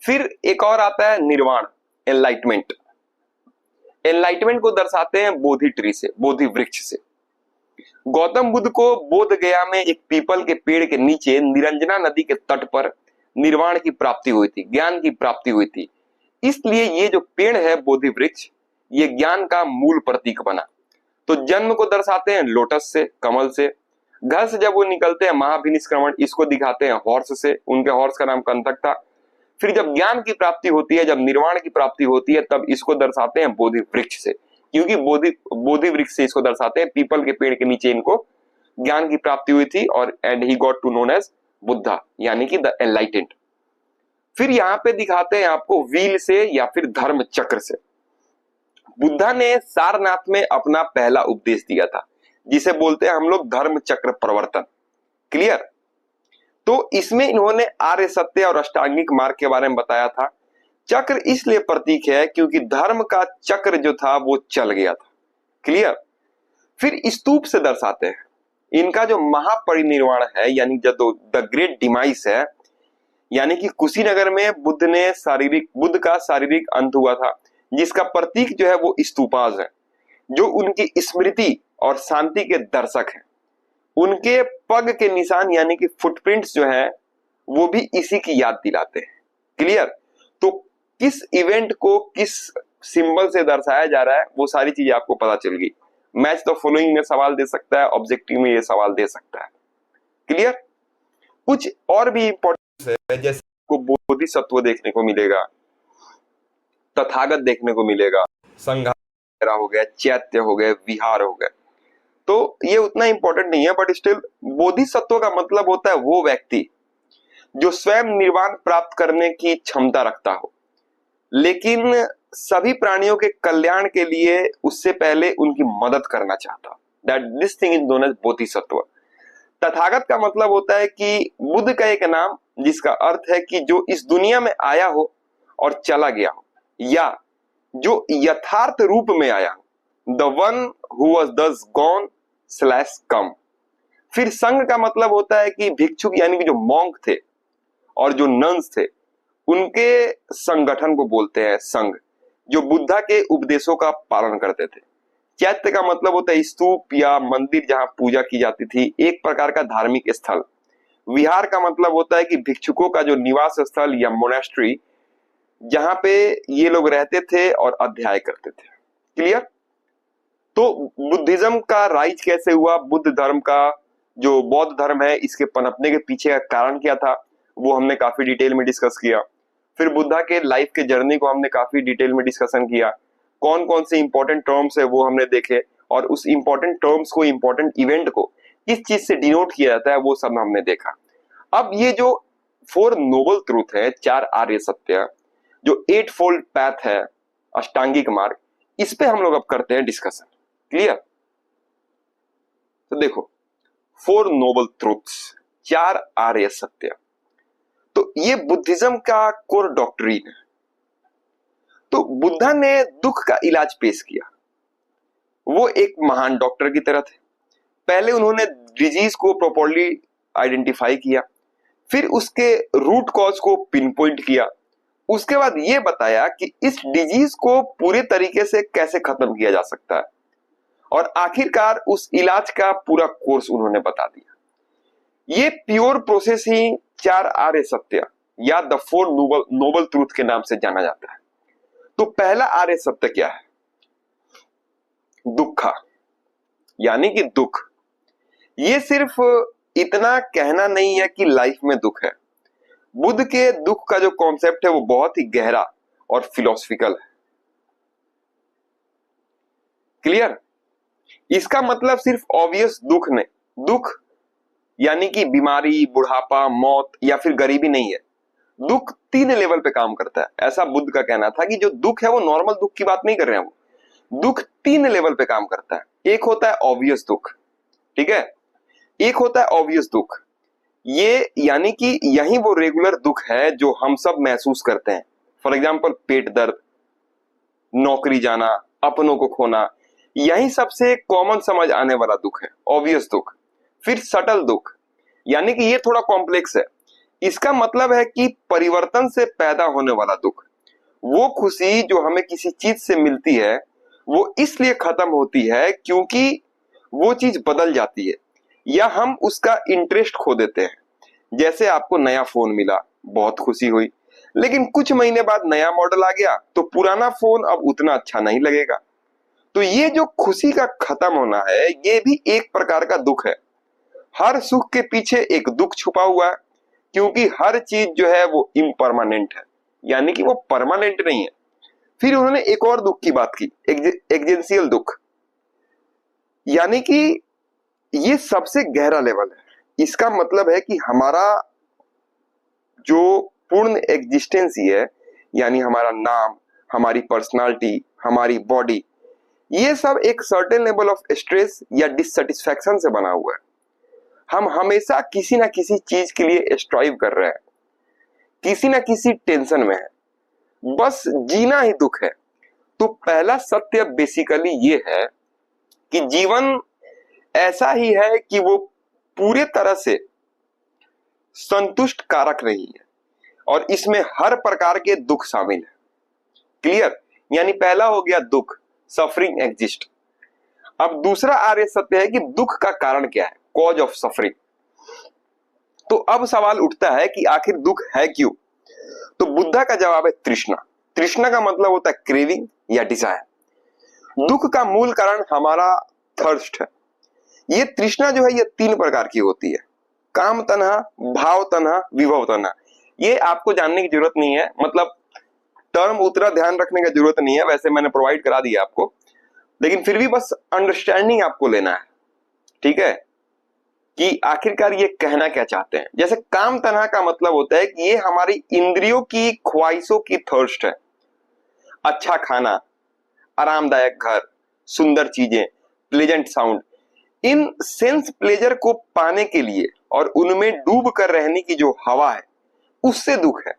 फिर एक और आता है निर्वाण, एनलाइटमेंट। एनलाइटमेंट को दर्शाते हैं बोधि ट्री से, बोधि वृक्ष से। गौतम बुद्ध को बोध गया में एक पीपल के पेड़ के नीचे निरंजना नदी के तट पर निर्वाण की प्राप्ति हुई थी, ज्ञान की प्राप्ति हुई थी। इसलिए ये जो पेड़ है बोधि वृक्ष, ये ज्ञान का मूल प्रतीक बना। तो जन्म को दर्शाते हैं लोटस से, कमल से। घर से जब वो निकलते हैं महाभिनिष्क्रमण, इसको दिखाते हैं हॉर्स से, उनके हॉर्स का नाम कंथक था। फिर जब ज्ञान की प्राप्ति होती है, जब निर्वाण की प्राप्ति होती है, तब इसको दर्शाते हैं बोधि वृक्ष से, क्योंकि बोधि वृक्ष से इसको दर्शाते हैं, पीपल के पेड़ के नीचे इनको ज्ञान की प्राप्ति हुई थी और and he got to known as Buddha यानी कि द एनलाइटेंड। फिर यहाँ पे दिखाते हैं आपको व्हील से या फिर धर्म चक्र से। बुद्धा ने सारनाथ में अपना पहला उपदेश दिया था, जिसे बोलते हैं हम लोग धर्म चक्र प्रवर्तन। क्लियर। तो इसमें इन्होंने आर्य सत्य और अष्टांगिक मार्ग के बारे में बताया था। चक्र इसलिए प्रतीक है क्योंकि धर्म का चक्र जो था वो चल गया था। क्लियर। फिर स्तूप से दर्शाते हैं इनका जो महापरिनिर्वाण है, यानी जो द ग्रेट डिमाइस है, यानी कि कुशीनगर में बुद्ध का शारीरिक अंत हुआ था, जिसका प्रतीक जो है वो स्तूपाज है, जो उनकी स्मृति और शांति के दर्शक हैं। उनके पग के निशान यानी कि फुटप्रिंट्स जो है वो भी इसी की याद दिलाते हैं। क्लियर। तो किस इवेंट को किस सिंबल से दर्शाया जा रहा है वो सारी चीजें आपको पता चल गई। मैच द फॉलोइंग में सवाल दे सकता है, ऑब्जेक्टिव में ये सवाल दे सकता है। क्लियर। कुछ और भी इंपॉर्टेंट है, जैसे आपको बोधिसत्व देखने को मिलेगा, तथागत देखने को मिलेगा, संघार हो गया, चैत्य हो गए, विहार हो गए। तो ये उतना इंपॉर्टेंट नहीं है, बट स्टिल बोधिसत्व का मतलब होता है वो व्यक्ति जो स्वयं निर्वाण प्राप्त करने की क्षमता रखता हो, लेकिन सभी प्राणियों के कल्याण के लिए उससे पहले उनकी मदद करना चाहता। That this thing is known as Bodhisattva. Tathagata का मतलब होता है कि बुद्ध का एक नाम जिसका अर्थ है कि जो इस दुनिया में आया हो और चला गया हो, या जो यथार्थ रूप में आया हो, द वन हु वाज दस गॉन स्लैश कम। फिर संघ का मतलब होता है कि भिक्षुक यानी कि जो मॉन्क थे और जो नन्स थे, उनके संगठन को बोलते हैं संघ, जो बुद्धा के उपदेशों का पालन करते थे। चैत्य का मतलब होता है स्तूप या मंदिर जहां पूजा की जाती थी, एक प्रकार का धार्मिक स्थल। विहार का मतलब होता है कि भिक्षुकों का जो निवास स्थल या मोनेस्ट्री, जहां पे ये लोग रहते थे और अध्याय करते थे। क्लियर। तो बुद्धिज्म का राइज कैसे हुआ, बुद्ध धर्म का जो बौद्ध धर्म है इसके पनपने के पीछे का कारण क्या था, वो हमने काफी डिटेल में डिस्कस किया। फिर बुद्धा के लाइफ के जर्नी को हमने काफी डिटेल में डिस्कशन किया। कौन कौन से इंपॉर्टेंट टर्म्स है वो हमने देखे, और उस इंपॉर्टेंट टर्म्स को, इंपॉर्टेंट इवेंट को किस चीज से डिनोट किया जाता है वो सब हमने देखा। अब ये जो 4 नोबल ट्रूथ है, 4 आर्य सत्य, जो 8 फोल्ड पैथ है, अष्टांगिक मार्ग, इस पे हम लोग अब करते हैं डिस्कशन। क्लियर। तो देखो 4 नोबल ट्रूथ्स, 4 आर्य सत्य, तो ये बुद्धिज्म का कोर डॉक्ट्रिन है। तो बुद्धा ने दुख का इलाज पेश किया, वो एक महान डॉक्टर की तरह थे। पहले उन्होंने डिजीज को प्रॉपर्ली आइडेंटिफाई किया, फिर उसके रूट कॉज को पिन पॉइंट किया, उसके बाद ये बताया कि इस डिजीज को पूरे तरीके से कैसे खत्म किया जा सकता है, और आखिरकार उस इलाज का पूरा कोर्स उन्होंने बता दिया। ये प्योर प्रोसेस ही 4 आर्य सत्य या द 4 नोबल ट्रूथ के नाम से जाना जाता है। तो पहला आर्य सत्य क्या है, दुखा। यानी कि दुख। ये सिर्फ इतना कहना नहीं है कि लाइफ में दुख है। बुद्ध के दुख का जो कॉन्सेप्ट है वो बहुत ही गहरा और फिलोसफिकल है। क्लियर? इसका मतलब सिर्फ ऑब्वियस दुख नहीं, दुख यानी कि बीमारी, बुढ़ापा, मौत या फिर गरीबी नहीं है। दुख 3 लेवल पे काम करता है। ऐसा बुद्ध का कहना था कि जो दुख है वो नॉर्मल दुख की बात नहीं कर रहे हैं, वो दुख 3 लेवल पे काम करता है। एक होता है ऑब्वियस दुख, ठीक है, एक होता है ऑब्वियस दुख, ये यानी कि यही वो रेगुलर दुख है जो हम सब महसूस करते हैं। फॉर एग्जाम्पल पेट दर्द, नौकरी जाना, अपनों को खोना, यही सबसे कॉमन समझ आने वाला दुख है, ऑब्वियस दुख। फिर सटल दुख, यानी कि ये थोड़ा कॉम्प्लेक्स है। इसका मतलब है कि परिवर्तन से पैदा होने वाला दुख। वो खुशी जो हमें किसी चीज से मिलती है वो इसलिए खत्म होती है क्योंकि वो चीज बदल जाती है या हम उसका इंटरेस्ट खो देते हैं। जैसे आपको नया फोन मिला, बहुत खुशी हुई, लेकिन कुछ महीने बाद नया मॉडल आ गया तो पुराना फोन अब उतना अच्छा नहीं लगेगा। तो ये जो खुशी का खत्म होना है ये भी एक प्रकार का दुख है। हर सुख के पीछे एक दुख छुपा हुआ है, क्योंकि हर चीज जो है वो इम्परमानेंट है, यानी कि वो परमानेंट नहीं है। फिर उन्होंने एक और दुख की बात की, एग्जिस्टेंशियल दुख, यानी कि ये सबसे गहरा लेवल है। इसका मतलब है कि हमारा जो पूर्ण एग्जिस्टेंस ही है, यानी हमारा नाम, हमारी पर्सनालिटी, हमारी बॉडी, ये सब एक सर्टेन लेवल ऑफ स्ट्रेस या डिससेटिस्फैक्शन से बना हुआ है। हम हमेशा किसी ना किसी चीज के लिए स्ट्राइव कर रहे हैं, किसी ना किसी टेंशन में है, बस जीना ही दुख है। तो पहला सत्य बेसिकली ये है कि जीवन ऐसा ही है कि वो पूरे तरह से संतुष्ट कारक नहीं है और इसमें हर प्रकार के दुख शामिल है। क्लियर? यानी पहला हो गया दुख, सफरिंग एग्जिस्ट। अब दूसरा आर्य सत्य है कि दुख का कारण क्या है, कॉज ऑफ सफरिंग। तो अब सवाल उठता है कि आखिर दुख है क्यों? तो बुद्धा का जवाब है तृष्णा। तृष्णा का मतलब होता है क्रेविंग या डिजायर। दुख का मूल कारण हमारा थर्स्ट है। ये तृष्णा जो है ये 3 प्रकार की होती है, काम तन्हा, भाव तन्हा, विभव तन्हा। ये आपको जानने की जरूरत नहीं है, मतलब टर्म उतना ध्यान रखने की जरूरत नहीं है, वैसे मैंने प्रोवाइड करा दिया आपको, लेकिन फिर भी बस अंडरस्टैंडिंग आपको लेना है, ठीक है, कि आखिरकार ये कहना क्या चाहते हैं। जैसे काम तन्हा का मतलब होता है कि ये हमारी इंद्रियों की ख्वाहिशों की थर्स्ट है। अच्छा खाना, आरामदायक घर, सुंदर चीजें, pleasant sound, in sense pleasure को पाने के लिए और उनमें डूब कर रहने की जो हवा है उससे दुख है।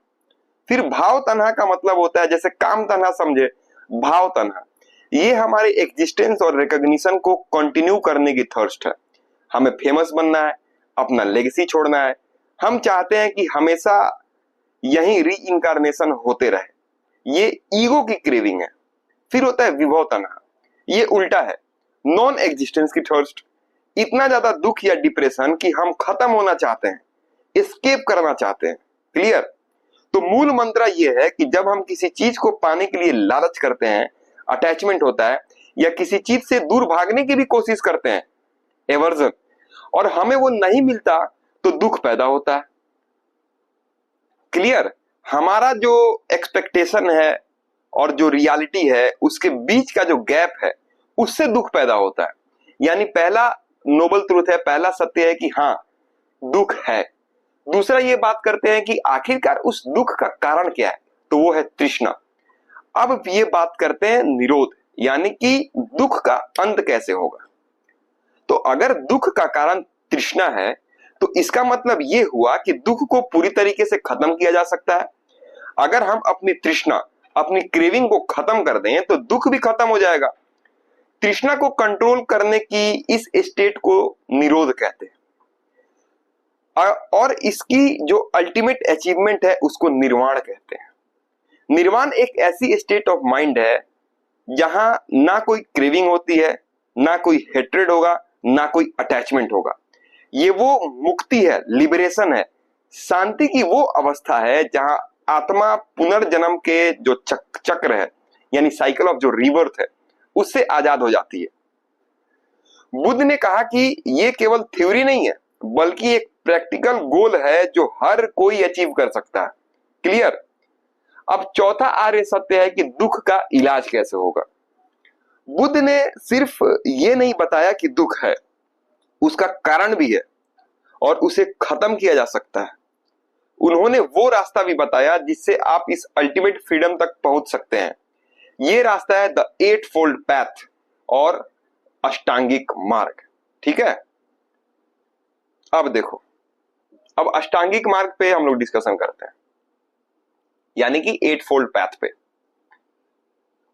फिर भाव तन्हा का मतलब होता है, जैसे काम तन्हा समझे, भाव तन्हा ये हमारे एग्जिस्टेंस और रिकॉग्निशन को कंटिन्यू करने की थर्स्ट है। हमें फेमस बनना है, अपना लेगेसी छोड़ना है, हम चाहते हैं कि हमेशा यही री इनकारनेशन होते रहे, ये ईगो की क्रेविंग है। फिर होता है विभव तन्हा, ये उल्टा है, नॉन एग्जिस्टेंस की थर्स्ट। इतना ज्यादा दुख या डिप्रेशन कि हम खत्म होना चाहते हैं, एस्केप करना चाहते हैं। क्लियर? तो मूल मंत्र यह है कि जब हम किसी चीज को पाने के लिए लालच करते हैं, अटैचमेंट होता है, या किसी चीज से दूर भागने की भी कोशिश करते हैं, एवर्जन, और हमें वो नहीं मिलता तो दुख पैदा होता है। क्लियर? हमारा जो एक्सपेक्टेशन है और जो रियलिटी है उसके बीच का जो गैप है उससे दुख पैदा होता है। यानी पहला नोबल ट्रूथ है, पहला सत्य है कि हाँ दुख है। दूसरा ये बात करते हैं कि आखिरकार उस दुख का कारण क्या है, तो वो है तृष्णा। अब ये बात करते हैं निरोध, यानी कि दुख का अंत कैसे होगा। तो अगर दुख का कारण तृष्णा है तो इसका मतलब ये हुआ कि दुख को पूरी तरीके से खत्म किया जा सकता है। अगर हम अपनी तृष्णा, अपनी क्रेविंग को खत्म कर दें तो दुख भी खत्म हो जाएगा। तृष्णा को कंट्रोल करने की इस स्टेट को निरोध कहते हैं, और इसकी जो अल्टीमेट अचीवमेंट है उसको निर्वाण कहते हैं। निर्वाण एक ऐसी स्टेट ऑफ माइंड है जहां ना कोई क्रेविंग होती है, ना कोई हेट्रेड होगा, ना कोई अटैचमेंट होगा। ये वो मुक्ति है, लिबरेशन है, शांति की वो अवस्था है जहां आत्मा पुनर्जन्म के जो चक्र है, यानी साइकिल ऑफ जो रीबर्थ है, उससे आजाद हो जाती है। बुद्ध ने कहा कि ये केवल थ्योरी नहीं है बल्कि एक प्रैक्टिकल गोल है जो हर कोई अचीव कर सकता है। क्लियर। अब चौथा आर्य सत्य है कि दुख का इलाज कैसे होगा। बुद्ध ने सिर्फ ये नहीं बताया कि दुख है, उसका कारण भी है और उसे खत्म किया जा सकता है। उन्होंने वो रास्ता भी बताया जिससे आप इस अल्टीमेट फ्रीडम तक पहुंच सकते हैं। ये रास्ता है द एट फोल्ड पैथ और अष्टांगिक मार्ग। ठीक है। अब देखो, अब अष्टांगिक मार्ग पे हम लोग डिस्कशन करते हैं, यानी कि एट फोल्ड पैथ पे।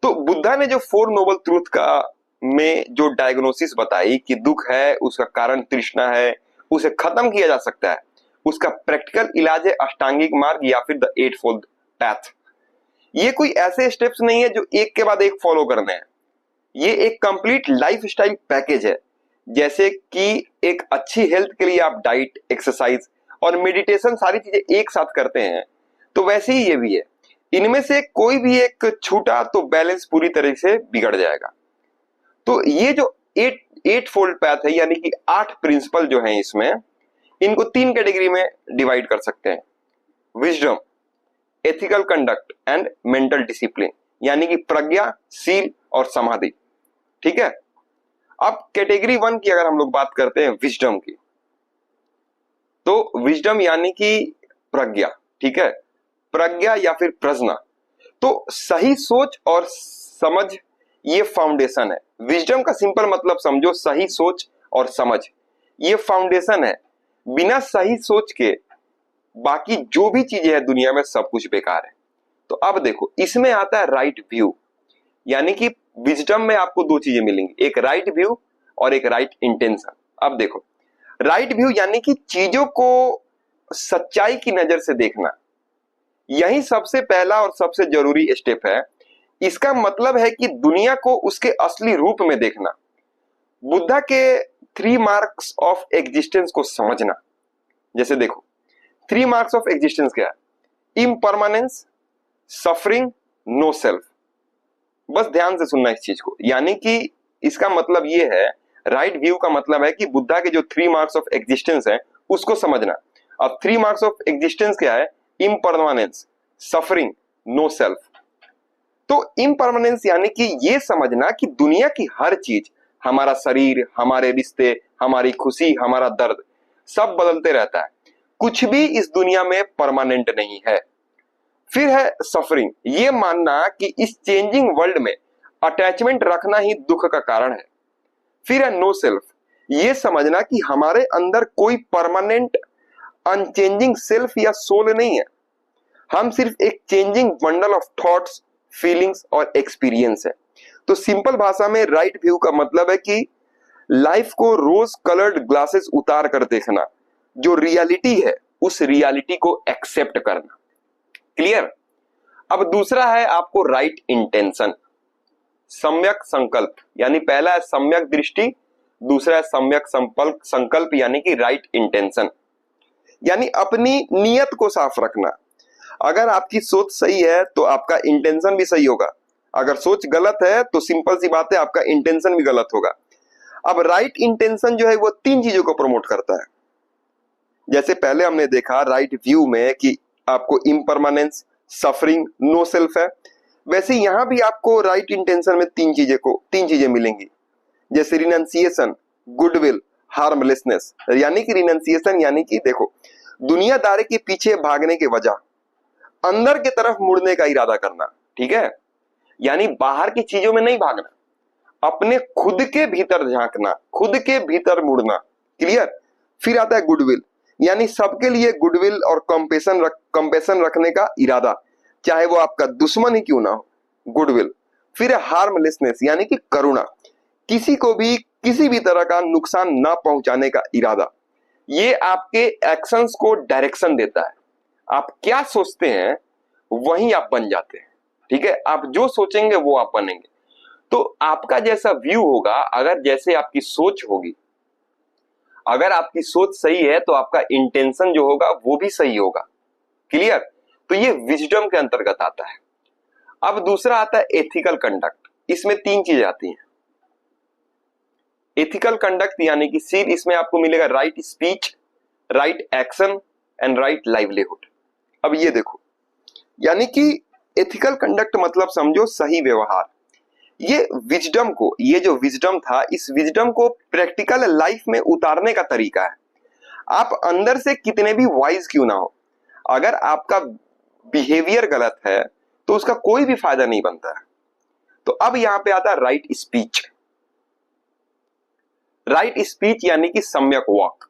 तो बुद्धा ने जो फोर नोबल ट्रूथ का में जो डायग्नोसिस बताई कि दुख है, उसका कारण तृष्णा है, उसे खत्म किया जा सकता है, उसका प्रैक्टिकल इलाज है अष्टांगिक मार्ग या फिर द एट फोल्ड पैथ। ये कोई ऐसे स्टेप्स नहीं है जो एक के बाद एक फॉलो करने हैं, ये एक कंप्लीट लाइफ स्टाइल पैकेज है। जैसे कि एक अच्छी हेल्थ के लिए आप डाइट, एक्सरसाइज और मेडिटेशन सारी चीजें एक साथ करते हैं, तो वैसे ही ये भी है। इनमें से कोई भी एक छूटा तो बैलेंस पूरी तरह से बिगड़ जाएगा। तो ये जो एट फोल्ड पैथ है, यानी कि 8 प्रिंसिपल जो हैं इसमें, इनको 3 कैटेगरी में डिवाइड कर सकते हैं। Wisdom, ethical conduct and mental discipline, यानी कि प्रज्ञा, शील और समाधि। ठीक है। अब कैटेगरी 1 की अगर हम लोग बात करते हैं विजडम की, तो विजडम यानी कि प्रज्ञा। ठीक है। प्रज्ञा या फिर प्रज्ञा, तो सही सोच और समझ, ये फाउंडेशन है। विजडम का सिंपल मतलब समझो, सही सोच और समझ, ये फाउंडेशन है। बिना सही सोच के बाकी जो भी चीजें हैं दुनिया में सब कुछ बेकार है। तो अब देखो, इसमें आता है राइट व्यू, यानी कि विजडम में आपको 2 चीजें मिलेंगी, एक राइट व्यू और एक राइट इंटेंशन। अब देखो, राइट व्यू यानी कि चीजों को सच्चाई की नजर से देखना, यही सबसे पहला और सबसे जरूरी स्टेप है। इसका मतलब है कि दुनिया को उसके असली रूप में देखना। बुद्धा के 3 मार्क्स ऑफ एग्जिस्टेंस को समझना। जैसे देखो, 3 मार्क्स ऑफ एग्जिस्टेंस क्या है? Impermanence, suffering, no self. बस ध्यान से सुनना इस चीज को, यानी कि इसका मतलब ये है, राइट व्यू का मतलब है कि बुद्धा के जो 3 मार्क्स ऑफ एग्जिस्टेंस है उसको समझना। अब 3 मार्क्स ऑफ एग्जिस्टेंस क्या है? Impermanence, suffering, no self. तो इम्परमानेंस यानी कि ये समझना कि दुनिया की हर चीज, हमारा शरीर, हमारे रिश्ते, हमारी खुशी, हमारा दर्द, सब बदलते रहता है। कुछ भी इस दुनिया में परमानेंट नहीं है। फिर है सफरिंग, ये मानना कि इस चेंजिंग वर्ल्ड में अटैचमेंट रखना ही दुख का कारण है। फिर है नो सेल्फ, ये समझना कि हमारे अंदर कोई परमानेंट अनचेंजिंग सेल्फ या सोल नहीं है, हम सिर्फ एक changing bundle of thoughts, feelings और एक्सपीरियंस है। तो सिंपल भाषा में राइट व्यू का मतलब है कि लाइफ को रोज कलर्ड ग्लासेस उतार कर देखना, जो रियलिटी है उस रियलिटी को एक्सेप्ट करना। क्लियर। अब दूसरा है आपको राइट इंटेंशन, सम्यक संकल्प, यानी पहला है सम्यक दृष्टि, दूसरा है सम्यक संकल्प यानी कि राइट इंटेंशन, यानी अपनी नियत को साफ रखना। अगर आपकी सोच सही है तो आपका इंटेंशन भी सही होगा, अगर सोच गलत है तो सिंपल सी बात है आपका इंटेंशन भी गलत होगा। अब राइट इंटेंशन जो है वो 3 चीजों को प्रमोट करता है। जैसे पहले हमने देखा राइट व्यू में कि आपको इम्परमानेंस, सफरिंग, नो सेल्फ है, वैसे यहां भी आपको राइट इंटेंशन में 3 चीजें मिलेंगी। जैसे रिनंसिएशन, गुडविल, हार्मलेसनेस। यानी कि रिनंसिएशन यानी कि देखो, दुनियादारी के पीछे भागने के वजह अंदर की तरफ मुड़ने का इरादा करना। ठीक है। यानी बाहर की चीजों में नहीं भागना, अपने खुद के भीतर झांकना, खुद के भीतर मुड़ना। क्लियर। फिर आता है गुडविल, यानी सबके लिए गुडविल और कंपेशन रखने का इरादा, चाहे वो आपका दुश्मन ही क्यों ना हो, गुडविल। फिर है हार्मलेसनेस, यानी कि करुणा, किसी को भी किसी भी तरह का नुकसान ना पहुंचाने का इरादा। ये आपके एक्शंस को डायरेक्शन देता है। आप क्या सोचते हैं वही आप बन जाते हैं। ठीक है। आप जो सोचेंगे वो आप बनेंगे। तो आपका जैसा व्यू होगा, अगर जैसे आपकी सोच होगी, अगर आपकी सोच सही है तो आपका इंटेंशन जो होगा वो भी सही होगा। क्लियर। तो ये विजडम के अंतर्गत आता है। अब दूसरा आता है एथिकल कंडक्ट। इसमें 3 चीजें आती हैं। एथिकल कंडक्ट यानी कि सी, इसमें आपको मिलेगा right speech, right action and right livelihood. अब ये देखो, यानी कि एथिकल कंडक्ट मतलब समझो सही व्यवहार। ये विजडम को, ये जो विजडम था, इस विजडम को प्रैक्टिकल लाइफ में उतारने का तरीका है। आप अंदर से कितने भी वाइज क्यों ना हो, अगर आपका बिहेवियर गलत है तो उसका कोई भी फायदा नहीं बनता है। तो अब यहां पे आता है राइट स्पीच। राइट स्पीच यानी कि सम्यक वाक।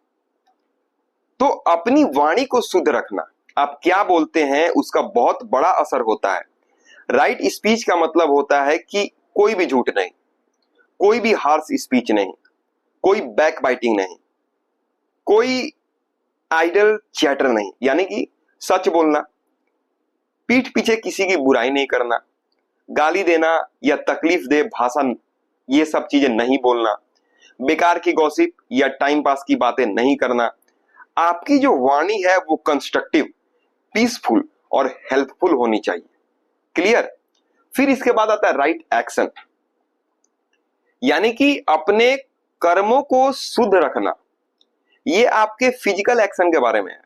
तो अपनी वाणी को शुद्ध रखना, आप क्या बोलते हैं उसका बहुत बड़ा असर होता है। राइट स्पीच का मतलब होता है कि कोई भी झूठ नहीं, कोई भी हार्श स्पीच नहीं, कोई बैक बाइटिंग नहीं, कोई आइडल चैटर नहीं, यानी कि सच बोलना, पीठ पीछे किसी की बुराई नहीं करना, गाली देना या तकलीफ दे भाषा, ये सब चीजें नहीं बोलना, बेकार की गॉसिप या टाइम पास की बातें नहीं करना। आपकी जो वाणी है वो कंस्ट्रक्टिव, पीसफुल और हेल्पफुल होनी चाहिए। क्लियर। फिर इसके बाद आता है राइट एक्शन, यानी कि अपने कर्मों को शुद्ध रखना। ये आपके फिजिकल एक्शन के बारे में है।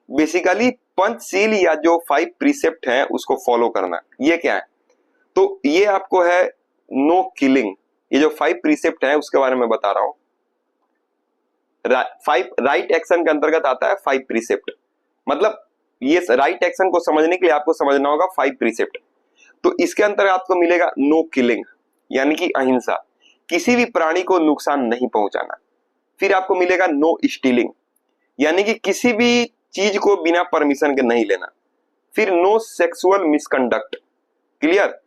बेसिकली पंचशील या जो 5 प्रीसेप्ट हैं उसको फॉलो करना। ये क्या है, तो ये आपको है नो किलिंग। ये जो 5 प्रीसेप्ट है उसके बारे में बता रहा हूं। 5 राइट एक्शन के अंतर्गत आता है 5 प्रीसेप्ट। मतलब ये राइट एक्शन को समझने के लिए आपको समझना होगा 5 प्रीसेप्ट। तो इसके अंतर्गत आपको मिलेगा नो किलिंग, यानी कि अहिंसा, किसी भी प्राणी को नुकसान नहीं पहुंचाना। फिर आपको मिलेगा नो स्टीलिंग, यानी कि किसी भी चीज को बिना परमिशन के नहीं लेना। फिर नो सेक्सुअल मिसकंडक्ट। क्लियर।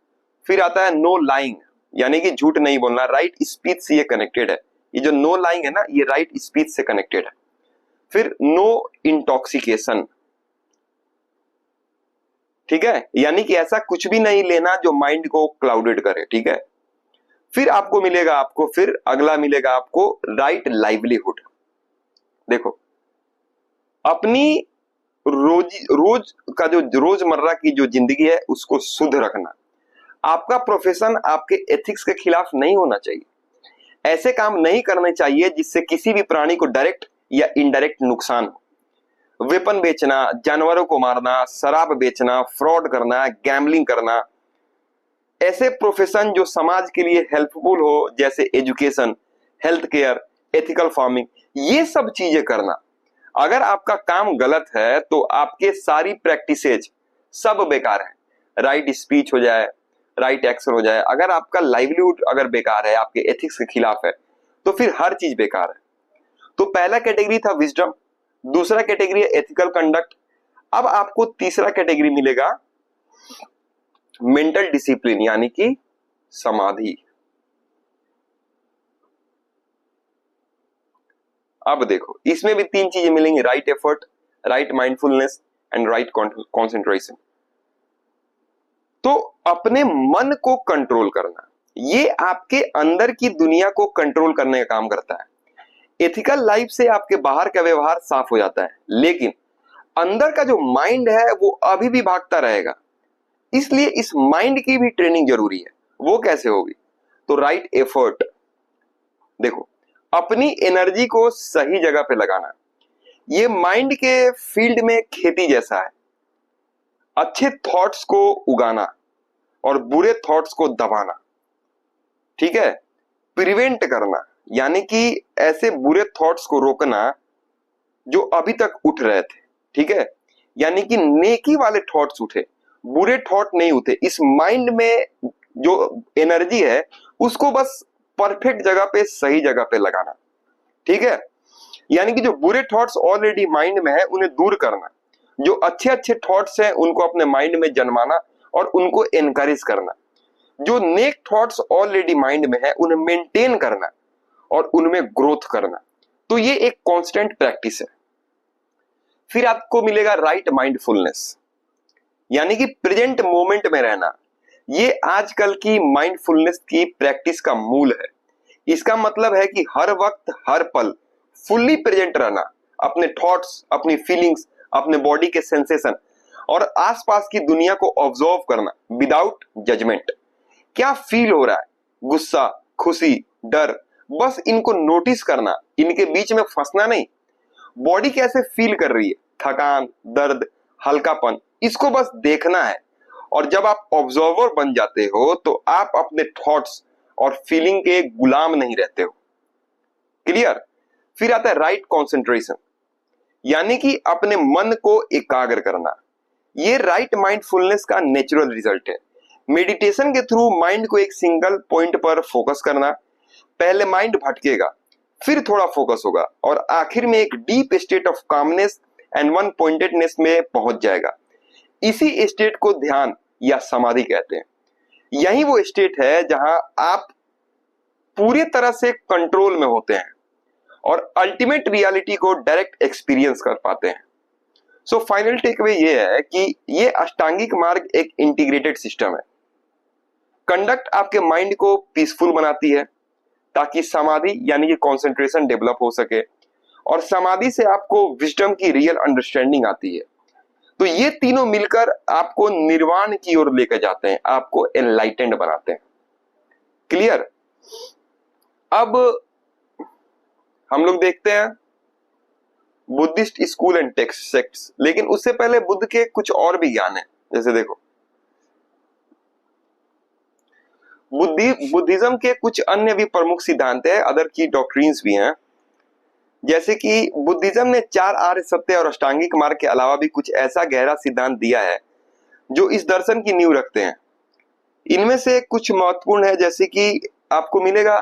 फिर आता है नो लाइंग, यानी कि झूठ नहीं बोलना। राइट स्पीच से ये कनेक्टेड है। ये जो नो लाइंग है ना, ये राइट स्पीच से कनेक्टेड है। फिर नो इंटॉक्सिकेशन, ठीक है, यानी कि ऐसा कुछ भी नहीं लेना जो माइंड को क्लाउडेड करे। ठीक है। फिर आपको मिलेगा, आपको फिर अगला मिलेगा आपको राइट लाइवलीहुड। देखो, अपनी रोज का जो रोजमर्रा की जो जिंदगी है उसको शुद्ध रखना। आपका प्रोफेशन आपके एथिक्स के खिलाफ नहीं होना चाहिए। ऐसे काम नहीं करने चाहिए जिससे किसी भी प्राणी को डायरेक्ट या इनडायरेक्ट नुकसान हो। वेपन बेचना, जानवरों को मारना, शराब बेचना, फ्रॉड करना, गैम्बलिंग करना, ऐसे प्रोफेशन जो समाज के लिए हेल्पफुल हो, जैसे education, health care, ethical farming, ये सब चीजें करना। अगर आपका काम गलत है तो आपके सारी प्रैक्टिसेज सब बेकार है। राइट स्पीच हो जाए, राइट एक्शन हो जाए, अगर आपका लाइवलीहुड अगर बेकार है, आपके एथिक्स के खिलाफ है, तो फिर हर चीज बेकार है। तो पहला कैटेगरी था विजडम, दूसरा कैटेगरी है एथिकल कंडक्ट। अब आपको तीसरा कैटेगरी मिलेगा मेंटल डिसिप्लिन, यानी कि समाधि। अब देखो, इसमें भी 3 चीजें मिलेंगी, right effort, right mindfulness and right concentration. तो अपने मन को कंट्रोल करना, ये आपके अंदर की दुनिया को कंट्रोल करने का काम करता है। एथिकल लाइफ से आपके बाहर का व्यवहार साफ हो जाता है, लेकिन अंदर का जो माइंड है वो अभी भी भागता रहेगा। इसलिए इस माइंड की भी ट्रेनिंग जरूरी है। वो कैसे होगी, तो राइट एफर्ट। देखो, अपनी एनर्जी को सही जगह पे लगाना, ये माइंड के फील्ड में खेती जैसा है। अच्छे थॉट्स को उगाना और बुरे थॉट्स को दबाना। ठीक है। प्रिवेंट करना, यानी कि ऐसे बुरे थॉट्स को रोकना जो अभी तक उठ रहे थे। ठीक है, यानी कि नेकी वाले थॉट्स उठे, बुरे थॉट नहीं उठे। इस माइंड में जो एनर्जी है उसको बस परफेक्ट जगह पे, सही जगह पे लगाना। ठीक है, यानी कि जो बुरे थॉट्स ऑलरेडी माइंड में है उन्हें दूर करना, जो अच्छे अच्छे थॉट्स हैं उनको अपने माइंड में जन्माना और उनको एनकरेज करना। जो नेक थॉट्स ऑलरेडी माइंड में है उन्हें मेंटेन करना और उनमें ग्रोथ करना। तो ये एक कांस्टेंट प्रैक्टिस है। फिर आपको मिलेगा राइट माइंडफुलनेस, यानी कि प्रेजेंट मोमेंट में रहना। ये आजकल की माइंडफुलनेस की प्रैक्टिस का मूल है। इसका मतलब है कि हर वक्त हर पल फुल्ली प्रेजेंट रहना, अपने थॉट्स, अपनी फीलिंग्स, अपने बॉडी के सेंसेशन और आसपास की दुनिया को ऑब्जर्व करना विदाउट जजमेंट। क्या फील हो रहा है, गुस्सा, खुशी, डर, बस इनको नोटिस करना, इनके बीच में फंसना नहीं। बॉडी कैसे फील कर रही है, थकान, दर्द, हल्कापन, इसको बस देखना है। और जब आप ऑब्जर्वर बन जाते हो तो आप अपने थॉट्स और फीलिंग के गुलाम नहीं रहते हो। क्लियर? फिर आता है राइट कंसंट्रेशन, यानी कि अपने मन को एकाग्र करना। ये राइट माइंडफुलनेस का नेचुरल रिजल्ट है। मेडिटेशन के थ्रू माइंड को एक सिंगल पॉइंट पर फोकस करना। पहले माइंड भटकेगा, फिर थोड़ा फोकस होगा और आखिर में एक deep state of calmness and one pointedness में पहुंच जाएगा। इसी स्टेट को ध्यान या समाधि कहते हैं। यही वो स्टेट है जहां आप पूरी तरह से कंट्रोल में होते हैं और अल्टीमेट रियलिटी को डायरेक्ट एक्सपीरियंस कर पाते हैं। सो फाइनल टेकअवे ये है कि ये अष्टांगिक मार्ग एक इंटीग्रेटेड सिस्टम है। कंडक्ट आपके माइंड को पीसफुल बनाती है ताकि समाधि यानी कि कंसंट्रेशन डेवलप हो सके, और समाधि से आपको विजडम की रियल अंडरस्टैंडिंग आती है। तो ये तीनों मिलकर आपको निर्वाण की ओर लेकर जाते हैं, आपको एनलाइटेंड बनाते हैं। क्लियर? अब हम लोग देखते हैं Buddhist school and text sects, लेकिन उससे पहले बुद्ध के कुछ और भी ज्ञान है। जैसे देखो, बुद्धिज्म के कुछ अन्य भी प्रमुख सिद्धांत है, अदर की डॉक्ट्रिन्स भी हैं। जैसे कि बुद्धिज्म ने 4 आर्य सत्य और अष्टांगिक मार्ग के अलावा भी कुछ ऐसा गहरा सिद्धांत दिया है जो इस दर्शन की नींव रखते हैं। इनमें से कुछ महत्वपूर्ण है, जैसे कि आपको मिलेगा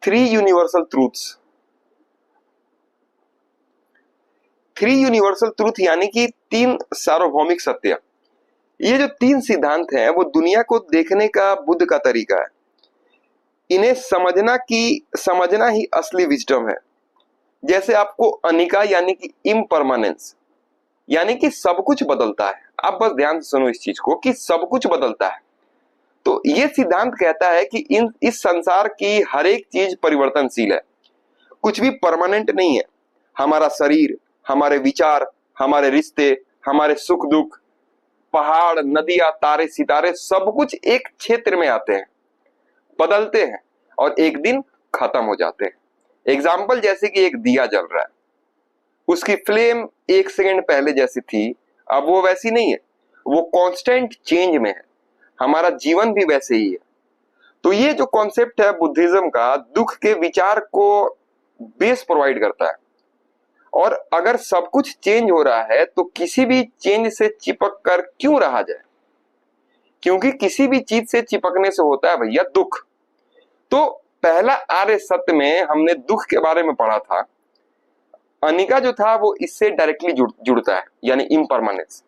3 यूनिवर्सल ट्रूथ्स। 3 यूनिवर्सल ट्रूथ यानी कि 3 सार्वभौमिक सत्य। ये जो 3 सिद्धांत हैं वो दुनिया को देखने का बुद्ध का तरीका है। इन्हें समझना ही असली विजडम है। जैसे आपको अनिका यानी कि इम्परमानेंस, यानी कि सब कुछ बदलता है। आप बस ध्यान से सुनो इस चीज को कि सब कुछ बदलता है। तो ये सिद्धांत कहता है कि इस संसार की हर एक चीज परिवर्तनशील है, कुछ भी परमानेंट नहीं है। हमारा शरीर, हमारे विचार, हमारे रिश्ते, हमारे सुख दुख, पहाड़, नदियां, तारे, सितारे, सब कुछ एक क्षेत्र में आते हैं, बदलते हैं और एक दिन खत्म हो जाते हैं। एग्जाम्पल, जैसे कि एक दिया जल रहा है, उसकी फ्लेम 1 सेकंड पहले जैसी थी, अब वो वैसी नहीं है, वो कांस्टेंट चेंज में है। हमारा जीवन भी वैसे ही है। तो ये जो कॉन्सेप्ट है बुद्धिज्म का, दुख के विचार को बेस प्रोवाइड करता है। और अगर सब कुछ चेंज हो रहा है तो किसी भी चेंज से चिपक कर क्यों रहा जाए, क्योंकि किसी भी चीज से चिपकने से होता है भैया दुख। तो पहला आर्य सत्य में हमने दुख के बारे में पढ़ा था। अनिका जो था वो इससे डायरेक्टली जुड़ता है, यानी इम्परमानेंस।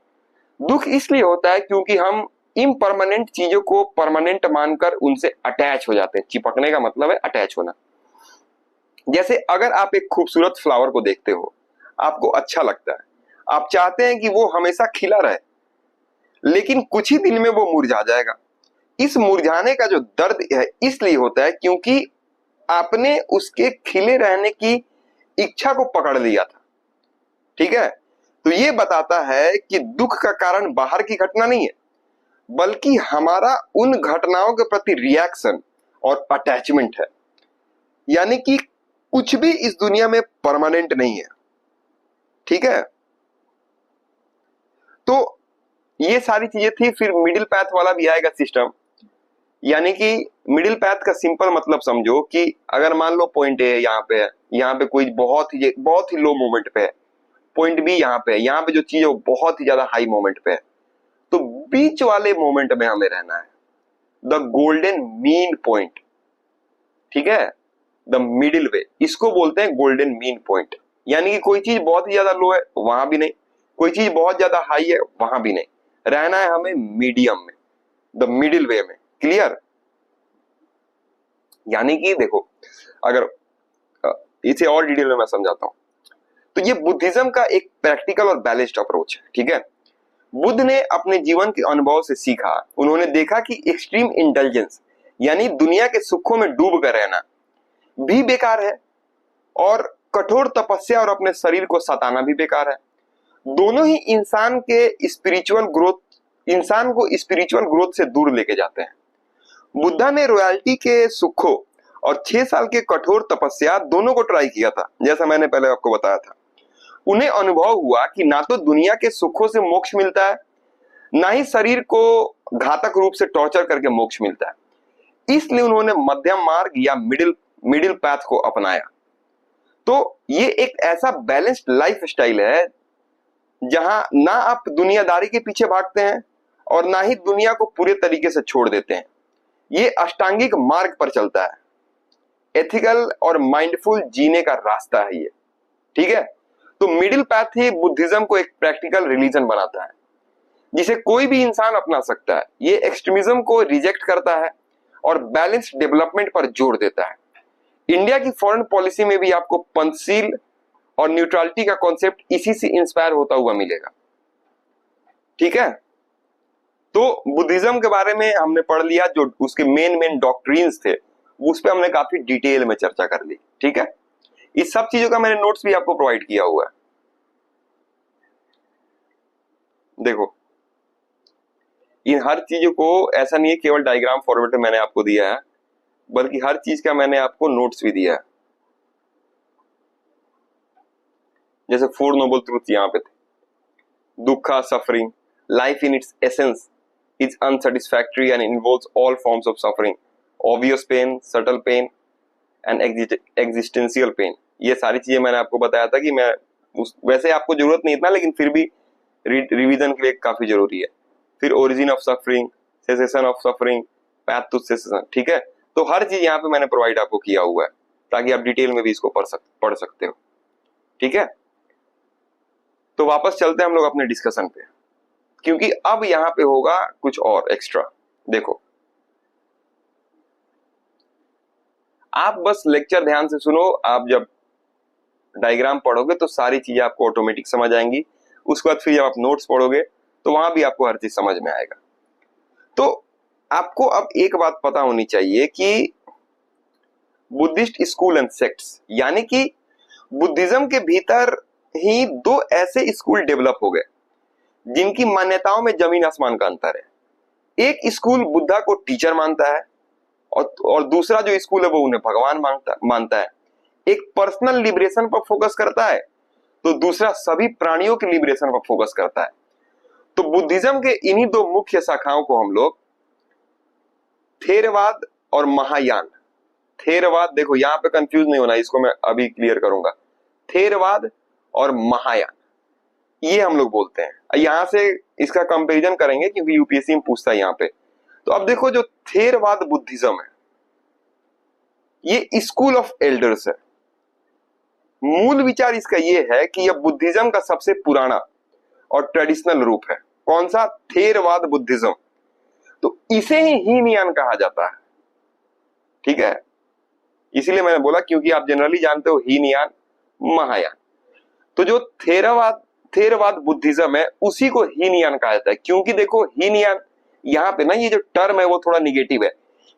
दुख इसलिए होता है क्योंकि हम इम्परमानेंट चीजों को परमानेंट मानकर उनसे अटैच हो जाते हैं। चिपकने का मतलब है अटैच होना। जैसे अगर आप एक खूबसूरत फ्लावर को देखते हो, आपको अच्छा लगता है, आप चाहते हैं कि वो हमेशा खिला रहे, लेकिन कुछ ही दिन में वो मुरझा जाएगा। इस मुरझाने का जो दर्द है इसलिए होता है क्योंकि आपने उसके खिले रहने की इच्छा को पकड़ लिया था। ठीक है? तो ये बताता है कि दुख का कारण बाहर की घटना नहीं है, बल्कि हमारा उन घटनाओं के प्रति रिएक्शन और अटैचमेंट है। यानी कि कुछ भी इस दुनिया में परमानेंट नहीं है। ठीक है? तो ये सारी चीजें थी। फिर मिडिल पाथ वाला भी आएगा सिस्टम, यानी कि मिडिल पाथ का सिंपल मतलब समझो कि अगर मान लो पॉइंट ए यहाँ पे कोई बहुत ही लो मोमेंट पे है, पॉइंट बी यहाँ पे जो चीज है वो बहुत ही ज्यादा हाई मोमेंट पे है, तो बीच वाले मोमेंट में हमें रहना है, द गोल्डन मीन पॉइंट। ठीक है? द मिडिल वे, इसको बोलते हैं गोल्डन मीन पॉइंट। यानी कि कोई चीज बहुत ही ज्यादा लो है वहां भी नहीं, कोई चीज बहुत ज्यादा हाई है वहां भी नहीं, रहना है हमें मीडियम में, द मिडिल वे में। क्लियर? यानी कि देखो, अगर इसे और डिटेल में मैं समझाता हूं, तो ये बुद्धिज्म का एक प्रैक्टिकल और बैलेंस्ड अप्रोच है। ठीक है? बुद्ध ने अपने जीवन के अनुभव से सीखा। उन्होंने देखा कि एक्सट्रीम इंटेलिजेंस यानी दुनिया के सुखों में डूब कर रहना भी बेकार है, और कठोर तपस्या और अपने शरीर को सताना भी बेकार है। दोनों ही इंसान को स्पिरिचुअल ग्रोथ से दूर लेके जाते हैं। बुद्धा ने रॉयल्टी के सुखों और 6 साल के कठोर तपस्या दोनों को ट्राई किया था, जैसा मैंने पहले आपको बताया था। उन्हें अनुभव हुआ कि ना तो दुनिया के सुखों से मोक्ष मिलता है, ना ही शरीर को घातक रूप से टॉर्चर करके मोक्ष मिलता है। इसलिए उन्होंने मध्यम मार्ग या मिडिल मिडिल पाथ को अपनाया। तो ये एक ऐसा बैलेंस्ड लाइफ स्टाइल है जहां ना आप दुनियादारी के पीछे भागते हैं और ना ही दुनिया को पूरे तरीके से छोड़ देते हैं। ये अष्टांगिक मार्ग पर चलता है, एथिकल और माइंडफुल जीने का रास्ता है ये, ठीक है। तो मिडिल पाथ ही बुद्धिज्म को एक प्रैक्टिकल रिलीजन बनाता है जिसे कोई भी इंसान अपना सकता है। ये एक्सट्रीमिज्म को रिजेक्ट करता है और बैलेंस्ड डेवलपमेंट पर जोर देता है। इंडिया की फॉरेन पॉलिसी में भी आपको पंचशील और न्यूट्रलिटी का कॉन्सेप्ट इसी से इंस्पायर होता हुआ मिलेगा, ठीक है। तो बुद्धिज्म के बारे में हमने पढ़ लिया, जो उसके मेन डॉक्ट्रिन्स थे उस पर हमने काफी डिटेल में चर्चा कर ली, ठीक है। इस सब चीजों का मैंने नोट्स भी आपको प्रोवाइड किया हुआ है। देखो इन हर चीजों को ऐसा नहीं है केवल डायग्राम फॉर्मेट में मैंने आपको दिया है, बल्कि हर चीज का मैंने आपको नोट्स भी दिया है। जैसे 4 नोबल ट्रूथ यहाँ पे थे, dukkha suffering, life in its essence is unsatisfactory and involves all forms of suffering, obvious pain, subtle pain and existential pain. ये सारी चीजें मैंने आपको बताया था कि मैं वैसे आपको जरूरत नहीं इतना, लेकिन फिर भी रिवीजन के लिए काफी जरूरी है। फिर origin of suffering, cessation of suffering, path to cessation, ठीक है। तो हर चीज यहाँ पे मैंने प्रोवाइड आपको किया हुआ है ताकि आप डिटेल में भी इसको पढ़ सकते हो, ठीक है। तो वापस चलते हैं हम लोग अपने डिस्कशन पे, क्योंकि अब यहाँ पे होगा कुछ और एक्स्ट्रा। देखो आप बस लेक्चर ध्यान से सुनो, आप जब डायग्राम पढ़ोगे तो सारी चीजें आपको ऑटोमेटिक समझ आएंगी। उसके बाद फिर जब आप नोट्स पढ़ोगे तो वहां भी आपको हर चीज समझ में आएगा। तो आपको अब एक बात पता होनी चाहिए कि बुद्धिस्ट स्कूल एंड सेक्ट्स, यानी कि बुद्धिज्म के भीतर ही 2 ऐसे स्कूल डेवलप हो गए जिनकी मान्यताओं में जमीन आसमान का अंतर है। एक स्कूल बुद्धा को टीचर मानता है और दूसरा जो स्कूल है वो उन्हें भगवान मानता है। एक पर्सनल लिबरेशन पर फोकस करता है तो दूसरा सभी प्राणियों के लिबरेशन पर फोकस करता है। तो बुद्धिज्म के इन्हीं 2 मुख्य शाखाओं को हम लोग थेरवाद और महायान, थेरवाद देखो यहाँ पे कंफ्यूज नहीं होना, इसको मैं अभी क्लियर करूंगा, थेरवाद और महायान ये हम लोग बोलते हैं। यहां से इसका कंपैरिजन करेंगे क्योंकि यूपीएससी में पूछता है यहाँ पे। तो अब देखो जो थेरवाद बुद्धिज्म है ये स्कूल ऑफ एल्डर्स है। मूल विचार इसका ये है कि यह बुद्धिज्म का सबसे पुराना और ट्रेडिशनल रूप है। कौन सा? थेरवाद बुद्धिज्म। तो इसे ही हीनयान कहा जाता है, ठीक है। इसीलिए मैंने बोला क्योंकि आप जनरली जानते हो हीनयान, महायान। तो जो थेरवाद बुद्धिज्म है उसी को हीनयान कहा जाता है। क्योंकि देखो हीनयान यहाँ पे ना ये जो टर्म है वो थोड़ा निगेटिव है,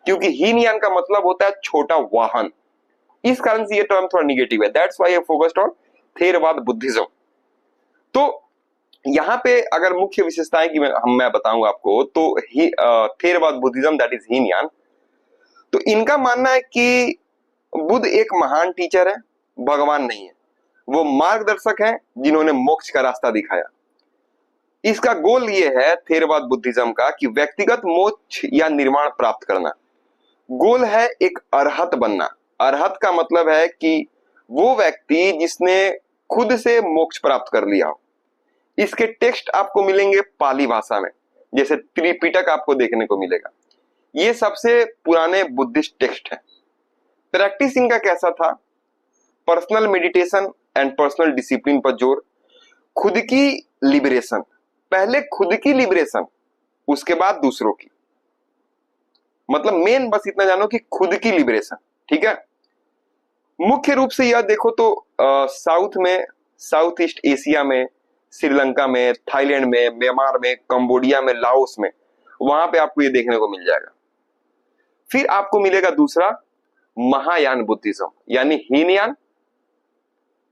क्योंकि हीनयान का मतलब होता है छोटा वाहन। इस कारण से ये टर्म थोड़ा निगेटिव है। That's why I focused on Theravada Buddhism. तो यहाँ पे अगर मुख्य विशेषताएं की मैं बताऊंगा आपको तो Theravada Buddhism that is Hinayana. तो इनका मानना है कि बुद्ध एक महान टीचर है, भगवान नहीं है। वो मार्गदर्शक हैं जिन्होंने मोक्ष का रास्ता दिखाया। इसका गोल ये है थेरवाद बुद्धिज्म का कि व्यक्तिगत मोक्ष या निर्माण प्राप्त करना। गोल है एक अरहत बनना। अरहत का मतलब है कि वो व्यक्ति जिसने खुद से मोक्ष प्राप्त कर लिया हो। इसके टेक्स्ट आपको मिलेंगे पाली भाषा में, जैसे त्रिपिटक आपको देखने को मिलेगा। ये सबसे पुराने बुद्धिस्ट टेक्स्ट है। प्रैक्टिस इनका कैसा था? Personal meditation and personal discipline पर जोर, खुद की लिबरेशन, पहले खुद की लिबरेशन उसके बाद दूसरों की। मतलब मेन बस इतना जानो कि खुद की लिबरेशन, ठीक है। मुख्य रूप से यह देखो तो साउथ में, साउथ ईस्ट एशिया में, श्रीलंका में, थाईलैंड में, म्यांमार में, कंबोडिया में, लाओस में, वहां पे आपको ये देखने को मिल जाएगा। फिर आपको मिलेगा दूसरा महायान बुद्धिज्म, यानी Hinayana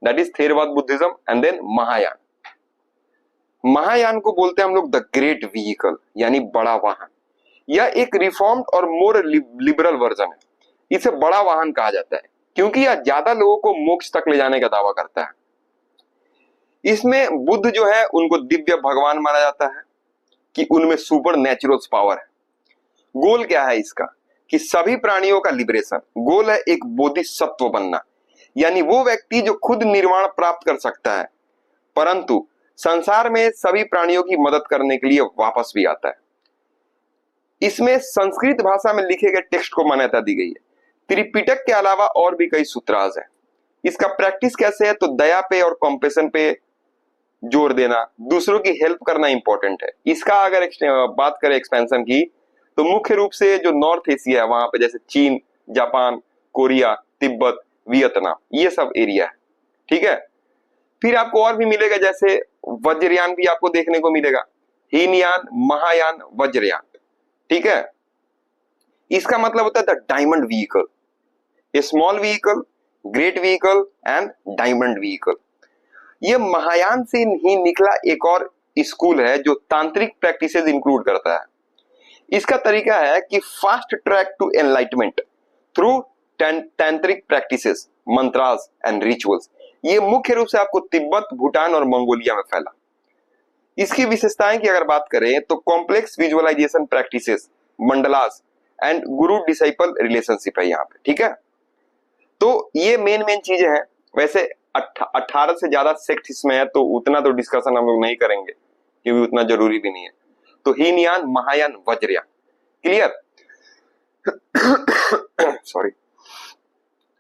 that is Theravada Buddhism and then Mahayana. Mahayana को बोलते हैं हम लोग द ग्रेट व्हीकल, यानी बड़ा वाहन। यह एक रिफॉर्म्ड और मोर लिबरल वर्जन है। इसे बड़ा वाहन कहा जाता है क्योंकि यह ज्यादा लोगों को मोक्ष तक ले जाने का दावा करता है। इसमें बुद्ध जो है उनको दिव्य भगवान माना जाता है कि उनमें सुपर नेचुरल पावर है। गोल क्या है इसका कि सभी प्राणियों का लिबरेशन। गोल है एक बोधिसत्व बनना, यानी वो व्यक्ति जो खुद निर्वाण प्राप्त कर सकता है परंतु संसार में सभी प्राणियों की मदद करने के लिए वापस भी आता है। इसमें संस्कृत भाषा में लिखे गए टेक्स्ट को मान्यता दी गई है। त्रिपिटक के अलावा और भी कई सूत्राज है। इसका प्रैक्टिस कैसे है तो दया पे और कॉम्पेशन पे जोर देना, दूसरों की हेल्प करना इंपॉर्टेंट है। इसका अगर बात करें एक्सपेंशन की तो मुख्य रूप से जो नॉर्थ एशिया है वहां पे जैसे चीन, जापान, कोरिया, तिब्बत, वियतनाम, ये सब एरिया है। ठीक है, फिर आपको और भी मिलेगा, जैसे वज्रयान भी आपको देखने को मिलेगा, हीनयान, महायान, वज्रयान। ठीक है, इसका मतलब होता है the diamond vehicle, A small vehicle, great vehicle and diamond vehicle. ये महायान से ही निकला एक और स्कूल है जो तांत्रिक प्रैक्टिसेस इंक्लूड करता है। इसका तरीका है कि fast track to enlightenment through tantric practices, mantras and rituals. ये मुख्य रूप से आपको तिब्बत, भूटान और मंगोलिया में फैला। इसकी विशेषताएं की अगर बात करें तो complex visualisation practices, मंडलास and Guru disciple relationship है यहाँ पे। ठीक है, तो ये मेन चीजें हैं। वैसे 18 से ज्यादा सेक्ट इसमें है तो उतना तो डिस्कशन हम लोग नहीं करेंगे क्योंकि उतना जरूरी भी नहीं है। तो हीनयान, महायान, वज्रयान, क्लियर? सॉरी।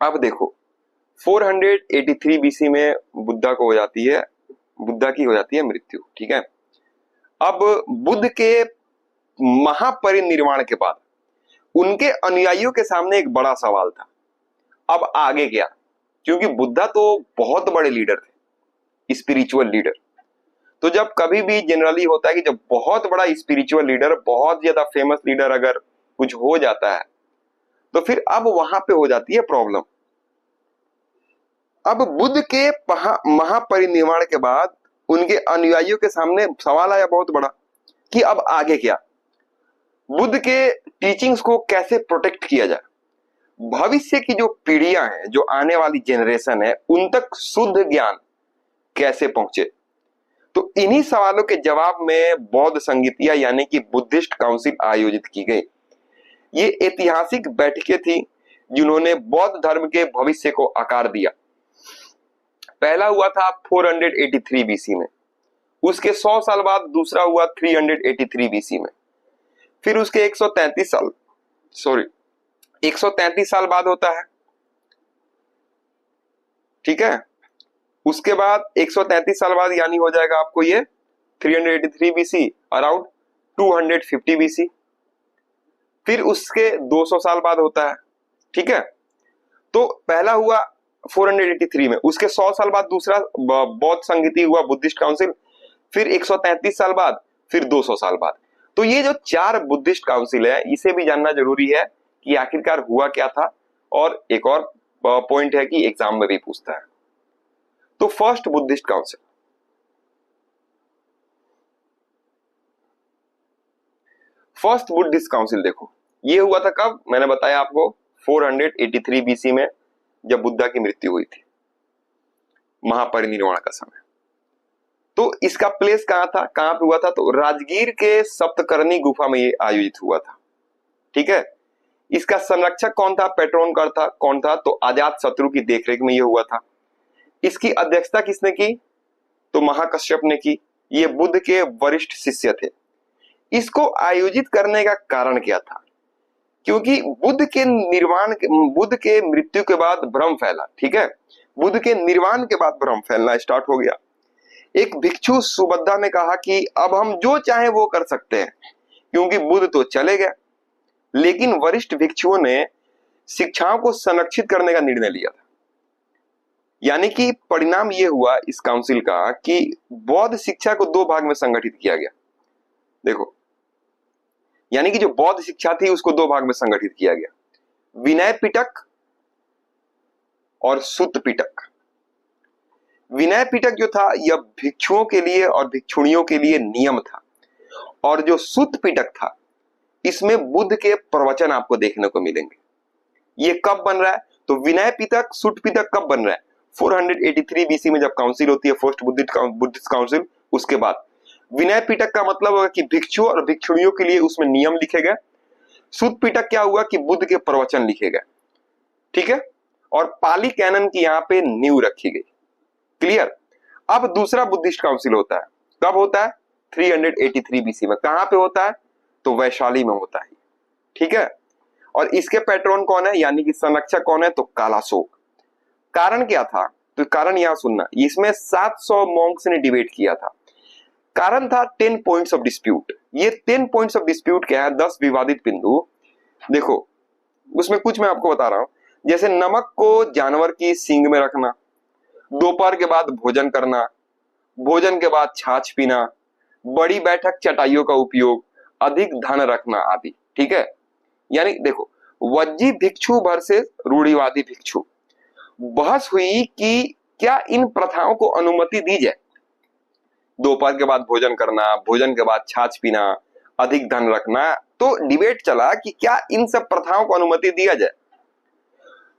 अब देखो 483 बीसी में बुद्धा की हो जाती है मृत्यु। ठीक है, अब बुद्ध के महापरिनिर्वाण के बाद उनके अनुयायियों के सामने एक बड़ा सवाल था, अब आगे क्या? क्योंकि बुद्धा तो बहुत बड़े लीडर थे, स्पिरिचुअल लीडर। तो जब कभी भी जनरली होता है कि जब बहुत बड़ा स्पिरिचुअल लीडर, बहुत ज्यादा फेमस लीडर अगर कुछ हो जाता है तो फिर अब वहां पे हो जाती है प्रॉब्लम। अब बुद्ध के महापरिनिर्वाण के बाद उनके अनुयायियों के सामने सवाल आया बहुत बड़ा कि अब आगे क्या? बुद्ध के टीचिंग्स को कैसे प्रोटेक्ट किया जाए, भविष्य की जो पीढ़ियां हैं, जो आने वाली जनरेशन है, उन तक शुद्ध ज्ञान कैसे पहुंचे? तो इन्हीं सवालों के जवाब में बौद्ध संगीतिया यानी कि बुद्धिस्ट काउंसिल आयोजित की गई। ये ऐतिहासिक बैठकें थी जिन्होंने बौद्ध धर्म के भविष्य को आकार दिया। पहला हुआ था 483 बीसी में, उसके 100 साल बाद दूसरा हुआ 383 बीसी में, फिर उसके 133 साल बाद होता है। ठीक है, उसके बाद 133 साल बाद यानी हो जाएगा आपको ये 383 बीसी अराउंड 250 बीसी, फिर उसके 200 साल बाद होता है। ठीक है, तो पहला हुआ 483 में, उसके 100 साल बाद दूसरा बौद्ध संगीति हुआ, बुद्धिस्ट काउंसिल, फिर 133 साल बाद, फिर 200 साल बाद। तो ये जो 4 बुद्धिस्ट काउंसिल है, इसे भी जानना जरूरी है कि आखिरकार हुआ क्या था। और एक और पॉइंट है कि एग्जाम में भी पूछता है। तो first Buddhist council, first Buddhist council देखो ये हुआ था कब? मैंने बताया आपको 483 बीसी में, जब बुद्धा की मृत्यु हुई थी, महापरिनिर्वाण का समय। तो इसका प्लेस कहां था, कहां पे हुआ था? तो राजगीर के सप्तकर्णी गुफा में ये आयोजित हुआ था। ठीक है, इसका संरक्षक कौन था, पेट्रोन कौन था? तो अजात शत्रु की देखरेख में ये हुआ था। इसकी अध्यक्षता किसने की? तो महाकश्यप ने की। ये बुद्ध के वरिष्ठ शिष्य थे। इसको आयोजित करने का कारण क्या था? क्योंकि बुद्ध के मृत्यु के बाद भ्रम फैला। ठीक है, बुद्ध के निर्वाण के बाद भ्रम फैलना स्टार्ट हो गया। एक भिक्षु सुबद्धा ने कहा कि अब हम जो चाहे वो कर सकते हैं क्योंकि बुद्ध तो चले गए। लेकिन वरिष्ठ भिक्षुओं ने शिक्षाओं को संरक्षित करने का निर्णय लिया था। यानी कि परिणाम ये हुआ इस काउंसिल का कि बौद्ध शिक्षा को 2 भाग में संगठित किया गया। देखो, यानी कि जो बौद्ध शिक्षा थी उसको 2 भाग में संगठित किया गया, विनय पिटक और सुत्त पिटक। विनय पिटक जो था यह भिक्षुओं के लिए और भिक्षुणियों के लिए नियम था, और जो सुत्त पिटक था इसमें बुद्ध के प्रवचन आपको देखने को मिलेंगे। ये कब बन रहा है? तो विनय पिटक सुट पिटक कब बन रहा है? 483 बीसी में जब काउंसिल होती है, फर्स्ट बुद्धिस्ट काउंसिल, उसके बाद। विनय पिटक का मतलब होगा कि भिक्षु और भिक्षुणियों के लिए उसमें नियम लिखे गए। सुत पिटक क्या हुआ कि बुद्ध के प्रवचन लिखे गए, ठीक है। और पाली कैनन की यहाँ पे नींव रखी गई। क्लियर। अब दूसरा बुद्धिस्ट काउंसिल होता है, कब होता है? 383 बीसी में। कहां पे होता है? तो वैशाली में होता है, ठीक है। और इसके पैट्रन कौन है, यानी कि संरक्षक कौन है? तो कालाशोक। कारण क्या था? तो कारण यहां सुनना, इसमें 700 मॉन्क्स ने डिबेट किया था। कारण था 10 पॉइंट्स ऑफ डिस्प्यूट। ये 10 पॉइंट्स ऑफ डिस्प्यूट क्या है? 10 विवादित बिंदु। देखो उसमें कुछ मैं आपको बता रहा हूं, जैसे नमक को जानवर की सींग में रखना, दोपहर के बाद भोजन करना, भोजन के बाद छाछ पीना, बड़ी बैठक चटाइयों का उपयोग, अधिक धन रखना आदि, ठीक है। यानी देखो, वज्जी भिक्षु वर्सेस रूढ़िवादी भिक्षु, बहस हुई कि क्या इन प्रथाओं को अनुमति दी जाए। दोपहर के बाद भोजन करना, भोजन के बाद छाछ पीना, अधिक धन रखना, तो डिबेट चला कि क्या इन सब प्रथाओं को अनुमति दिया जाए।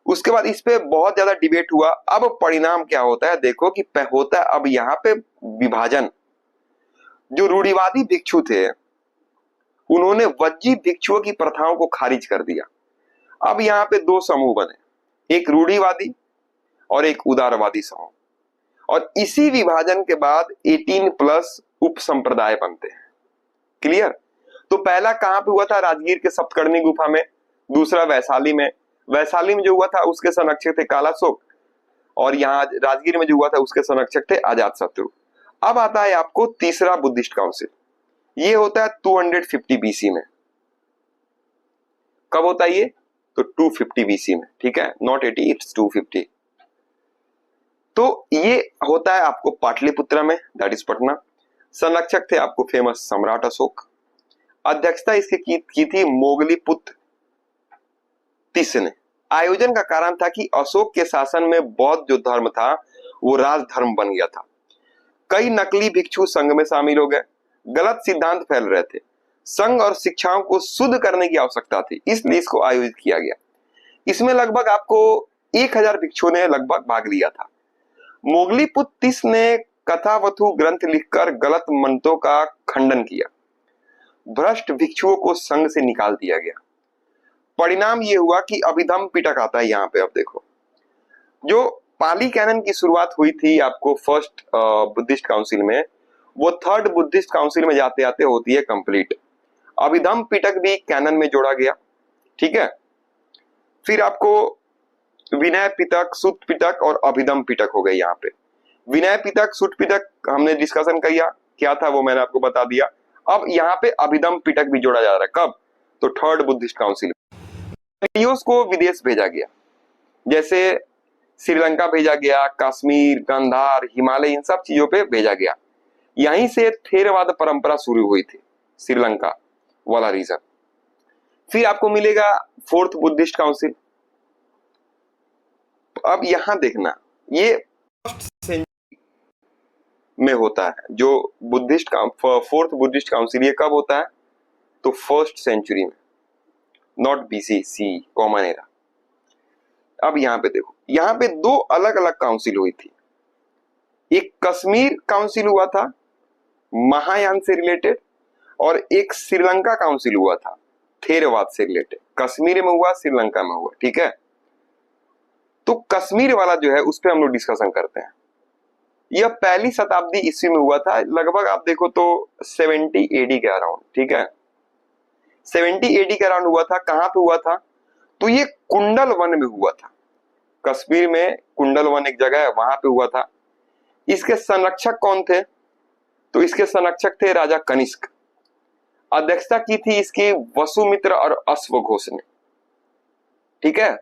उसके बाद इस पे बहुत ज्यादा डिबेट हुआ। अब परिणाम क्या होता है देखो कि होता है अब यहाँ पे विभाजन। जो रूढ़िवादी भिक्षु थे उन्होंने वज्जी भिक्षुओं की प्रथाओं को खारिज कर दिया। अब यहाँ पे दो समूह बने, एक रूढ़िवादी और एक उदारवादी समूह। और इसी विभाजन के बाद 18+ उप संप्रदाय बनते हैं। क्लियर। तो पहला कहां पे हुआ था? राजगीर के सप्तकर्णी गुफा में। दूसरा वैशाली में। वैशाली में जो हुआ था उसके संरक्षक थे कालाशोक, और यहाँ राजगीर में जो हुआ था उसके संरक्षक थे अजातशत्रु। अब आता है आपको तीसरा बुद्धिस्ट काउंसिल, ये होता है 250 बीसी में। कब होता है ये? तो 250 बीसी में, ठीक है, नॉट 80, इट्स 250। तो ये होता है आपको पाटलिपुत्र में, दैट इज पटना। संरक्षक थे आपको फेमस सम्राट अशोक। अध्यक्षता इसके की थी मोगलीपुत्र तीस ने। आयोजन का कारण था कि अशोक के शासन में बौद्ध जो धर्म था वो राजधर्म बन गया था। कई नकली भिक्षु संघ में शामिल हो गए, गलत सिद्धांत फैल रहे थे। संघ और शिक्षाओं को शुद्ध करने की आवश्यकता थी, इसलिए इसको आयोजित किया गया। इसमें लगभग आपको 1000 भिक्षुओं ने लगभग भाग लिया था। मोगलीपुत्र तीस ने कथावथु ग्रंथ लिखकर गलत मंतों का खंडन किया। भ्रष्ट भिक्षुओं को संघ से निकाल दिया गया। परिणाम ये हुआ कि अभिधम पिटक आता है यहाँ पे। अब देखो, जो पाली कैनन की शुरुआत हुई थी आपको फर्स्ट बुद्धिस्ट काउंसिल में, वो थर्ड बुद्धिस्ट काउंसिल में जाते आते होती है कंप्लीट। अभिधम पिटक भी कैनन में जोड़ा गया, ठीक है। फिर आपको विनय पिटक, सुत पिटक और अभिधम पिटक हो गए। यहाँ पे विनय पिटक, सुत पिटक हमने डिस्कशन किया, क्या था वो मैंने आपको बता दिया। अब यहाँ पे अभिधम पिटक भी जोड़ा जा रहा है। कब? तो थर्ड बुद्धिस्ट काउंसिल। को विदेश भेजा गया, जैसे श्रीलंका भेजा गया, कश्मीर, गांधार, हिमालय, इन सब चीजों पे भेजा गया। यहीं से थेरवाद परंपरा शुरू हुई थी, श्रीलंका वाला रीजन। फिर आपको मिलेगा फोर्थ बुद्धिस्ट काउंसिल। अब यहां देखना, ये में होता है जो बुद्धिस्ट फोर्थ बुद्धिस्ट काउंसिल, ये कब होता है? तो फर्स्ट सेंचुरी में, not BC, C common era. अब यहाँ पे देखो, यहाँ पे दो अलग अलग काउंसिल हुई थी। एक कश्मीर काउंसिल हुआ था महायान से रिलेटेड, और एक श्रीलंका काउंसिल हुआ था थेरवाद से रिलेटेड। कश्मीर में हुआ, श्रीलंका में हुआ, ठीक है। तो कश्मीर वाला जो है उस पर हम लोग डिस्कशन करते हैं। यह पहली शताब्दी ईस्वी में हुआ था, लगभग आप देखो तो 70 एडी के अराउंड, ठीक है। 70 एडी के अराउंड हुआ था। कहां पे हुआ था? तो ये कुंडल वन में हुआ था। कश्मीर में कुंडल वन एक जगह है, वहां पे हुआ था। इसके संरक्षक कौन थे? तो इसके संरक्षक थे राजा कनिष्क। अध्यक्षता की थी इसकी वसुमित्र और अश्वघोष ने, ठीक है।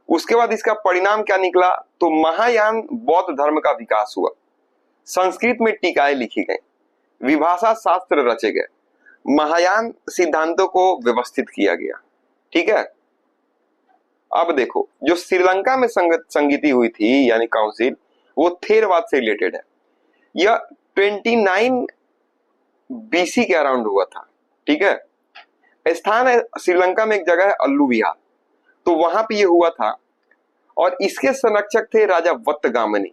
उसके बाद इसका परिणाम क्या निकला? तो महायान बौद्ध धर्म का विकास हुआ। संस्कृत में टीकाएं लिखी गई, विभाषा शास्त्र रचे गए, महायान सिद्धांतों को व्यवस्थित किया गया, ठीक है। अब देखो, जो श्रीलंका में संगीति हुई थी यानी काउंसिल, वो थेरवाद से रिलेटेड है। यह 29 बीसी के अराउंड हुआ था, ठीक है। स्थान है श्रीलंका में, एक जगह है अल्लू विहार। तो वहां पे ये हुआ था। और इसके संरक्षक थे राजा वत्तगामनी।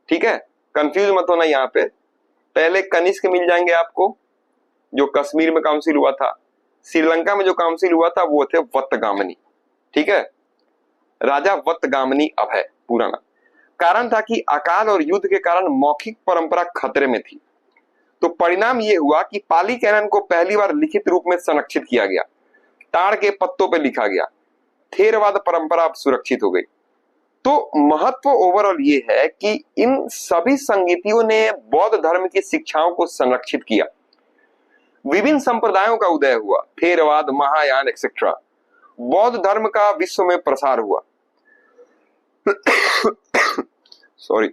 ठीक है, कंफ्यूज मत होना यहाँ पे। पहले कनिष्क मिल जाएंगे आपको, जो कश्मीर में काउंसिल हुआ था। श्रीलंका में जो काउंसिल हुआ था वो थे वत्तगामनी। ठीक है, राजा वत्तगामनी अभय पूरा नाम। कारण था कि अकाल और युद्ध के कारण मौखिक परंपरा खतरे में थी। तो परिणाम ये हुआ कि पाली कैनन को पहली बार लिखित रूप में संरक्षित किया गया, ताड़ के पत्तों पर लिखा गया। थेरवाद परंपरा अब सुरक्षित हो गई। तो महत्व ओवरऑल ये है कि इन सभी संगीतियों ने बौद्ध धर्म की शिक्षाओं को संरक्षित किया। विभिन्न संप्रदायों का उदय हुआ, थेरवाद, महायान एक्सेट्रा। बौद्ध धर्म का विश्व में प्रसार हुआ। सॉरी।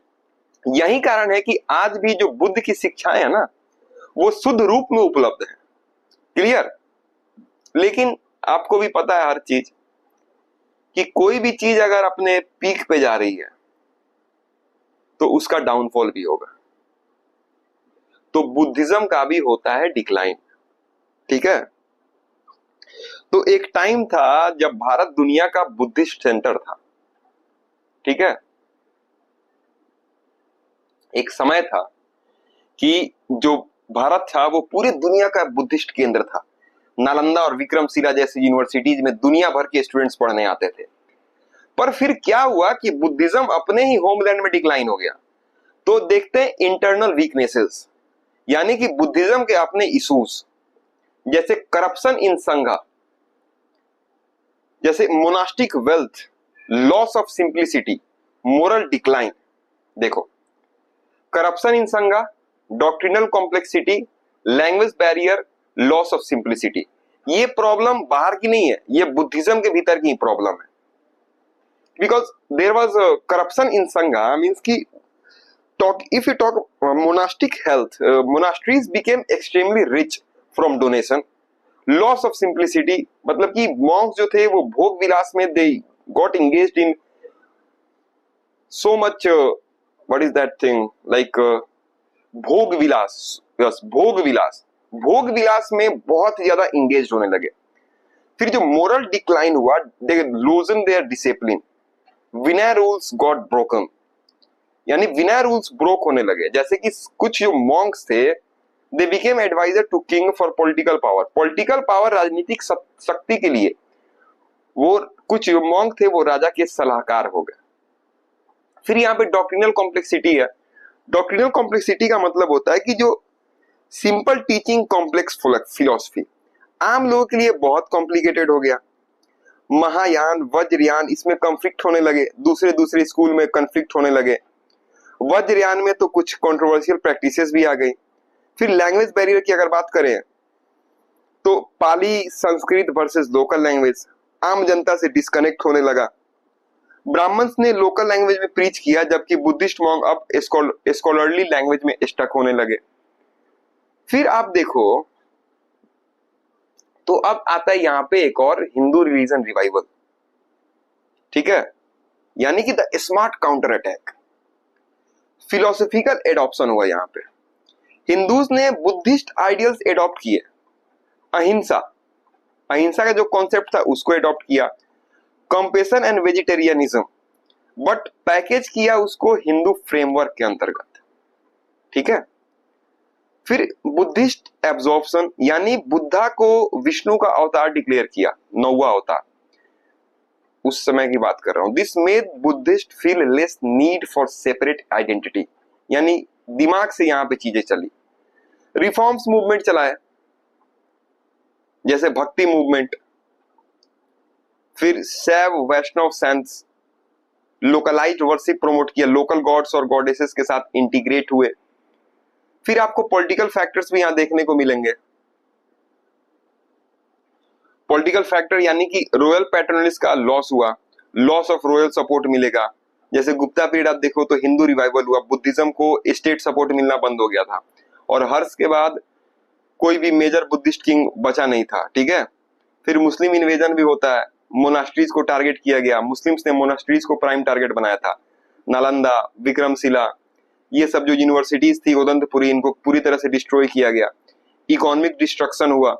यही कारण है कि आज भी जो बुद्ध की शिक्षाएं है ना, वो शुद्ध रूप में उपलब्ध है। क्लियर? लेकिन आपको भी पता है हर चीज कि कोई भी चीज अगर अपने पीक पे जा रही है तो उसका डाउनफॉल भी होगा। तो बुद्धिज्म का भी होता है डिक्लाइन। ठीक है, तो एक टाइम था जब भारत दुनिया का बुद्धिस्ट सेंटर था। ठीक है, एक समय था कि जो भारत था वो पूरी दुनिया का बुद्धिस्ट केंद्र था। नालंदा और विक्रमशिला जैसी यूनिवर्सिटीज में दुनिया भर के स्टूडेंट्स पढ़ने आते थे। पर फिर क्या हुआ कि बुद्धिज्म अपने ही होमलैंड में डिक्लाइन हो गया। तो देखते हैं इंटरनल वीकनेसेस, यानी कि बुद्धिज्म के अपने इश्यूज, जैसे करप्शन इन संघा, जैसे monastic wealth, loss of simplicity, moral decline. देखो, करप्शन इन संघा, doctrinal complexity, language barrier, loss of simplicity. ये प्रॉब्लम बाहर की नहीं है, ये बुद्धिज्म के भीतर की प्रॉब्लम है। Because there was corruption in Sangha means कि if you talk monastic health, monasteries became extremely rich from donation. Loss of simplicity, मतलब कि monks जो थे वो भोग विलास में they got engaged in so much what is that thing like भोग विलास। yes, भोग विलास में बहुत ज्यादा engaged होने लगे। फिर जो moral decline हुआ, they loosened their discipline, Vinay rules got broken, यानी विनय रूल्स ब्रोक होने लगे। जैसे कि कुछ जो मॉन्क्स थे they became adviser to king for political power, राजनीतिक शक्ति के लिए वो कुछ जो मॉन्क थे वो राजा के सलाहकार हो गए। फिर यहाँ पे डॉक्ट्रिनल कॉम्प्लेक्सिटी है। डॉक्ट्रिनल कॉम्प्लेक्सिटी का मतलब होता है कि जो सिंपल टीचिंग कॉम्प्लेक्स फिलोसफी आम लोगों के लिए बहुत कॉम्प्लिकेटेड हो गया। महायान, वज्रयान, इसमें कॉन्फ्लिक्ट होने लगे, दूसरे स्कूल में कॉन्फ्लिक्ट होने लगे। वज्रयान में तो कुछ कंट्रोवर्शियल प्रैक्टिसेस भी आ गई। फिर लैंग्वेज बैरियर की अगर बात करें तो पाली संस्कृत वर्सेस लोकल लैंग्वेज, आम जनता से डिस्कनेक्ट होने लगा। ब्राह्मण्स ने लोकल लैंग्वेज में प्रीच किया, जबकि बुद्धिस्ट मॉन्क अब स्कॉलरली लैंग्वेज में स्टक होने लगे। फिर आप देखो तो अब आता है यहाँ पे एक और हिंदू रिलीजन रिवाइवल। ठीक है, यानी कि the smart counter attack, philosophical adoption हुआ। यहाँ पे हिंदूज ने बुद्धिस्ट आइडियल्स एडॉप्ट किए। अहिंसा का जो कॉन्सेप्ट था उसको एडॉप्ट किया। Compassion and vegetarianism, but package किया उसको हिंदू फ्रेमवर्क के अंतर्गत। ठीक है, फिर बुद्धिस्ट एब्जॉर्प्शन, यानी बुद्धा को विष्णु का अवतार डिक्लेयर किया, 9वां अवतार, उस समय की बात कर रहा हूं। This made Buddhist feel less need for separate identity, यानी दिमाग से यहां पे चीजें चली। रिफॉर्म्स मूवमेंट चलाए, जैसे भक्ति मूवमेंट, फिर शैव वैष्णव सेंस, लोकलाइज्ड वर्शिप प्रमोट किया, लोकल गॉड्स और गॉडेसेस के साथ इंटीग्रेट हुए। फिर आपको पॉलिटिकल फैक्टर्स भी यहां देखने को मिलेंगे। पॉलिटिकल फैक्टर यानी कि रॉयल पैटर्नलिस्ट का लॉस हुआ, लॉस ऑफ रॉयल सपोर्ट मिलेगा। जैसे गुप्ता पीरियड आप देखो तो हिंदू रिवाइवल हुआ, बुद्धिज्म को स्टेट सपोर्ट मिलना बंद हो गया था, और हर्ष के बाद कोई भी मेजर बुद्धिस्ट किंग बचा नहीं था। ठीक है, फिर मुस्लिम इन्वेजन भी होता है, मोनास्ट्रीज को टारगेट किया गया, मुस्लिम्स ने मोनास्ट्रीज को प्राइम टारगेट बनाया था। नालंदा, विक्रमशिला, ये सब जो यूनिवर्सिटीज थी उदंतपुरी, इनको पूरी तरह से डिस्ट्रॉय किया गया। इकोनॉमिक डिस्ट्रक्शन हुआ,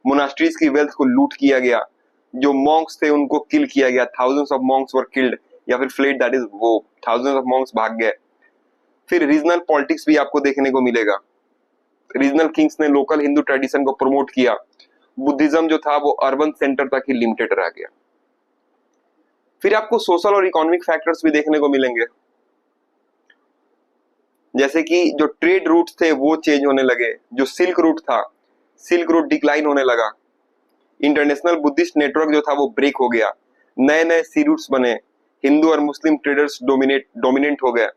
मोनास्ट्रीज की वेल्थ को लूट किया गया, जो मॉन्क्स थे उनको किल किया गया, thousands of Monks were killed, या फिर फ्लेड, दैट इज वो थाउजेंड्स ऑफ मॉन्क्स भाग गए। फिर रीजनल पॉलिटिक्स भी आपको देखने को मिलेगा, रीजनल किंग्स ने लोकल हिंदू ट्रेडिशन को प्रमोट किया, बुद्धिज्म जो था वो अर्बन सेंटर तक ही लिमिटेड रह गया। फिर आपको सोशल और इकोनॉमिक फैक्टर्स भी देखने को मिलेंगे, जैसे कि जो ट्रेड रूट्स थे वो चेंज होने लगे, जो सिल्क रूट था, सिल्क रूट डिक्लाइन होने लगा, इंटरनेशनल बुद्धिस्ट नेटवर्क जो था वो ब्रेक हो गया, नए नए सी रूट्स बने, हिंदू और मुस्लिम ट्रेडर्स डोमिनेंट हो गए।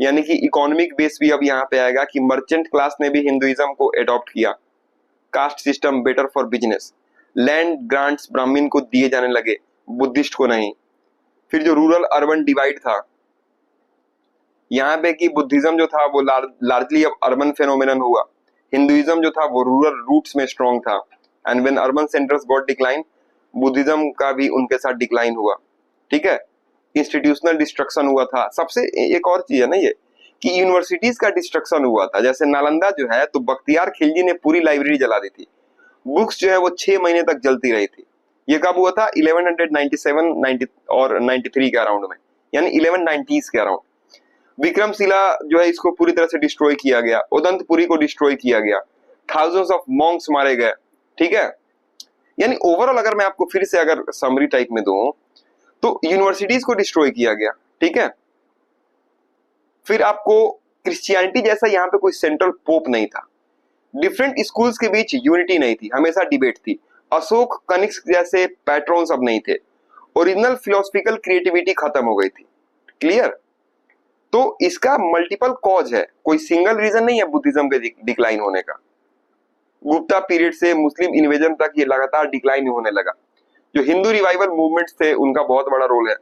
यानी कि इकोनॉमिक बेस भी अब यहाँ पे आएगा कि मर्चेंट क्लास ने भी हिंदुइज्म को एडॉप्ट किया, caste system better for business, land grants ब्राह्मण को दिए जाने लगे, बुद्धिस्ट को नहीं। फिर जो रूरल अर्बन डिवाइड था, यहाँ पे कि बुद्धिज्म जो था वो लार्जली अब अर्बन फेनोमेनन हुआ, हिंदुइज्म जो था वो रूरल रूट्स में स्ट्रॉन्ग था, and when urban centres got decline, Buddhism का भी उनके साथ डिक्लाइन हुआ। ठीक है, इंस्टीट्यूशनल डिस्ट्रक्शन हुआ था। सबसे एक और चीज है ना ये कि यूनिवर्सिटीज का डिस्ट्रक्शन हुआ था, जैसे नालंदा जो है तो बख्तियार खिलजी ने पूरी लाइब्रेरी जला दी थी, बुक्स जो है वो 6 महीने तक जलती रही थी। ये कब हुआ था? 1197 90 और 93 के अराउंड में, यानी 1190s के अराउंड। विक्रमशिला जो है इसको पूरी तरह से डिस्ट्रॉय किया गया, उदंतपुरी को डिस्ट्रॉय किया गया, थाउजेंड्स ऑफ मॉन्क्स मारे गए। ठीक है, यानी ओवरऑल अगर मैं आपको फिर से अगर समरी टाइप में दूं तो यूनिवर्सिटीज को डिस्ट्रॉय किया गया। ठीक है, फिर आपको क्रिश्चियनिटी जैसा यहाँ पे कोई सेंट्रल पोप नहीं था, डिफरेंट स्कूल्स के बीच यूनिटी नहीं थी, हमेशा डिबेट थी, अशोक कनिष्क जैसे पैट्रोन्स अब नहीं थे, ओरिजिनल फिलोसफिकल क्रिएटिविटी खत्म हो गई थी। क्लियर? तो इसका मल्टीपल कॉज है, कोई सिंगल रीजन नहीं है बुद्धिज्म के डिक्लाइन होने का। गुप्ता पीरियड से मुस्लिम इन्वेजन तक ये लगातार डिक्लाइन होने लगा। जो हिंदू रिवाइवल मूवमेंट्स थे उनका बहुत बड़ा रोल है।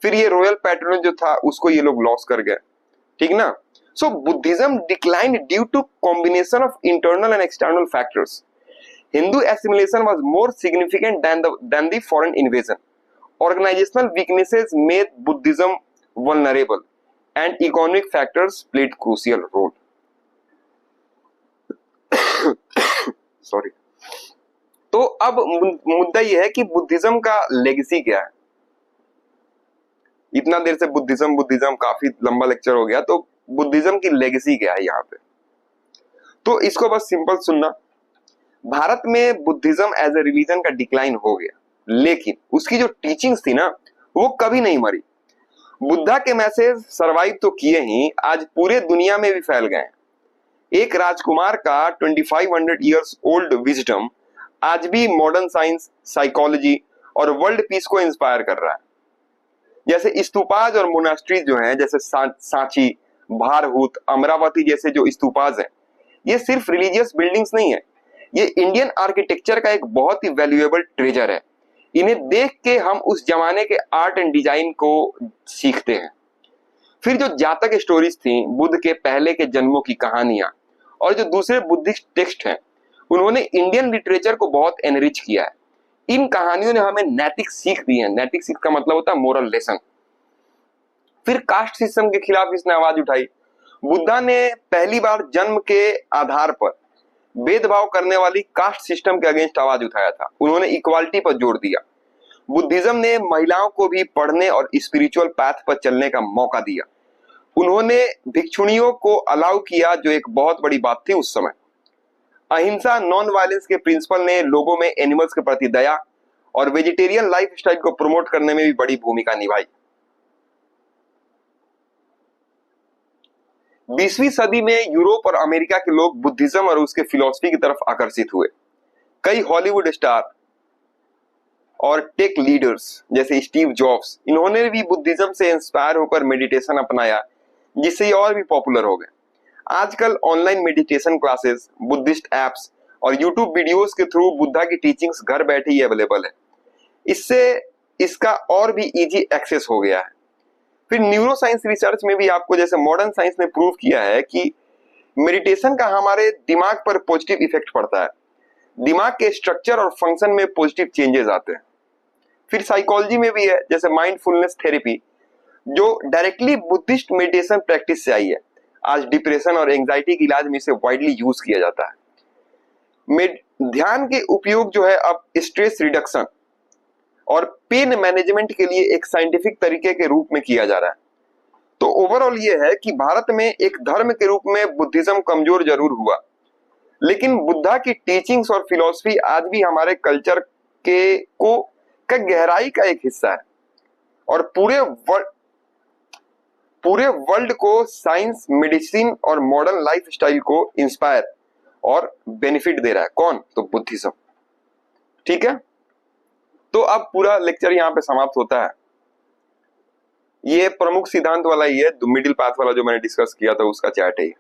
फिर ये रॉयल पैटर्न जो था उसको ये लोग लॉस कर गए। ठीक ना? So Buddhism decline due to combination of internal and external factors. Hindu assimilation was more significant than the foreign invasion. Organizational weaknesses made Buddhism vulnerable, and economic factors played crucial role. Sorry. तो अब मुद्दा यह है कि बुद्धिज्म का लेगेसी क्या है। इतना देर से बुद्धिज्म काफी लंबा लेक्चर हो गया, तो बुद्धिज्म की लेगेसी क्या है यहाँ पे, तो इसको बस सिंपल सुनना। भारत में बुद्धिज्म एज ए रिलीजन का डिक्लाइन हो गया, लेकिन उसकी जो टीचिंग्स थी ना वो कभी नहीं मरी। बुद्धा के मैसेज सरवाइव तो किए ही, आज पूरे दुनिया में भी फैल गए। एक राजकुमार का 2500 इयर्स ओल्ड विजडम आज भी मॉडर्न साइंस, साइकोलॉजी और वर्ल्ड पीस को इंस्पायर कर रहा है। जैसे स्तूपाज और मोनास्ट्रीज जो हैं, जैसे सांची, भारहूत, अमरावती जैसे जो स्तूपाज हैं, ये सिर्फ रिलीजियस बिल्डिंग्स नहीं है, ये इंडियन आर्किटेक्चर का एक बहुत ही वैल्यूएबल ट्रेजर है। इन्हें देख के हम उस जमाने के आर्ट एंड डिजाइन को सीखते हैं। फिर जो जातक स्टोरीज थी, बुद्ध के पहले के जन्मों की कहानियां और जो दूसरे बुद्धिस्ट टेक्स्ट हैं, उन्होंने इंडियन लिटरेचर को बहुत एनरिच किया है। इन कहानियों ने हमें नैतिक सीख दी है। नैतिक सीख का मतलब होता है मोरल लेसन। फिर कास्ट सिस्टम के खिलाफ इसने आवाज उठाई। बुद्धा ने पहली बार जन्म के आधार पर भेदभाव करने वाली कास्ट सिस्टम के अगेंस्ट आवाज उठाया था। उन्होंने इक्वालिटी पर जोर दिया। बुद्धिज्म ने महिलाओं को भी पढ़ने और स्पिरिचुअल पाथ पर चलने का मौका दिया। उन्होंने भिक्षुणियों को अलाउ किया, जो एक बहुत बड़ी बात थी उस समय। अहिंसा, नॉन वायलेंस के प्रिंसिपल ने लोगों में एनिमल्स के प्रति दया और वेजिटेरियन लाइफ स्टाइल को प्रमोट करने में भी बड़ी भूमिका निभाई। 20वीं सदी में यूरोप और अमेरिका के लोग बुद्धिज्म और उसके फिलॉसफी की तरफ आकर्षित हुए। कई हॉलीवुड स्टार और टेक लीडर्स जैसे स्टीव जॉब्स, इन्होंने भी बुद्धिज्म से इंस्पायर होकर मेडिटेशन अपनाया, जिससे ये और भी पॉपुलर हो गए। आजकल online meditation classes, Buddhist apps और यूट्यूब वीडियोस के थ्रू बुद्धा की टीचिंग्स घर बैठे ही अवेलेबल है। इससे इसका और भी इजी एक्सेस हो गया है। फिर न्यूरो साइंस रिसर्च में भी आपको, जैसे मॉडर्न साइंस ने प्रूव किया है कि मेडिटेशन का हमारे दिमाग पर पॉजिटिव इफेक्ट पड़ता है। दिमाग के स्ट्रक्चर और फंक्शन में पॉजिटिव चेंजेस आते हैं। फिर साइकोलॉजी में भी है, जैसे माइंडफुलनेस थेरेपी, जो डायरेक्टली बुद्धिस्ट मेडिटेशन प्रैक्टिस से आई है। आज डिप्रेशन और एंजाइटी के इलाज में इसे वाइडली यूज किया जाता है। ध्यान के उपयोग जो है अब स्ट्रेस रिडक्शन, और पेन मैनेजमेंट के लिए एक साइंटिफिक तरीके के रूप में किया जा रहा है। तो ओवरऑल ये है कि भारत में एक धर्म के रूप में बुद्धिज्म कमजोर जरूर हुआ, लेकिन बुद्धा की टीचिंग्स और फिलॉसफी आज भी हमारे कल्चर के को का गहराई का एक हिस्सा है और पूरे वर्ल्ड को साइंस, मेडिसिन और मॉडर्न लाइफ स्टाइल को इंस्पायर और बेनिफिट दे रहा है। कौन? तो बुद्धिज्म। ठीक है, तो अब पूरा लेक्चर यहाँ पे समाप्त होता है। ये प्रमुख सिद्धांत वाला ही है, मिडिल पाथ वाला जो मैंने डिस्कस किया था उसका चैट है।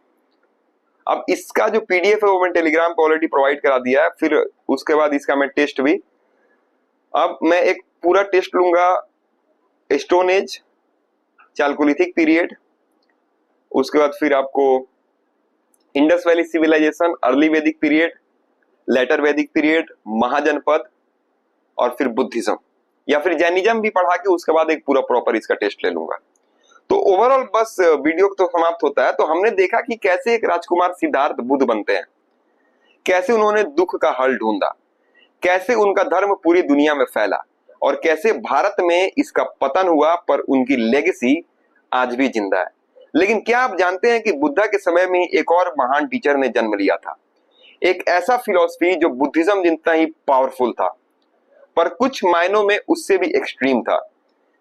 अब इसका जो पीडीएफ है वो मैंने टेलीग्राम पे ऑलरेडी प्रोवाइड करा दिया है, फिर उसके बाद इसका मैं टेस्ट भी, अब मैं एक पूरा टेस्ट लूंगा स्टोन एज, चालकोलिथिक पीरियड, उसके बाद फिर आपको इंडस वैली सिविलाइजेशन, अर्ली वैदिक पीरियड, लेटर वैदिक पीरियड, महाजनपद और फिर बुद्धिज्म या फिर जैनिज्म भी पढ़ा के उसके बाद एक पूरा प्रॉपर इसका टेस्ट ले लूंगा। तो ओवरऑल बस वीडियो तो समाप्त होता है। तो हमने देखा कि कैसे एक राजकुमार सिद्धार्थ बुद्ध बनते हैं, कैसे उन्होंने दुख का हल ढूंढा, कैसे उनका धर्म पूरी दुनिया में फैला और कैसे भारत में इसका पतन हुआ पर उनकी लेगेसी आज भी जिंदा है। लेकिन क्या आप जानते हैं कि बुद्धा के समय में एक और महान टीचर ने जन्म लिया था, एक ऐसा फिलॉसफी जो बुद्धिज्म जितना ही पावरफुल था पर कुछ मायनों में उससे भी एक्सट्रीम था।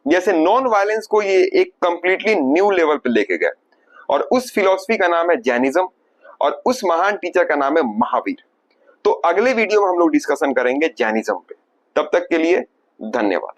जैसे नॉन वायलेंस को ये एक कंप्लीटली न्यू लेवल पे लेके गए और उस फिलॉसफी का नाम है जैनिज्म और उस महान टीचर का नाम है महावीर। तो अगले वीडियो में हम लोग डिस्कशन करेंगे जैनिज्म पे। तब तक के लिए धन्यवाद।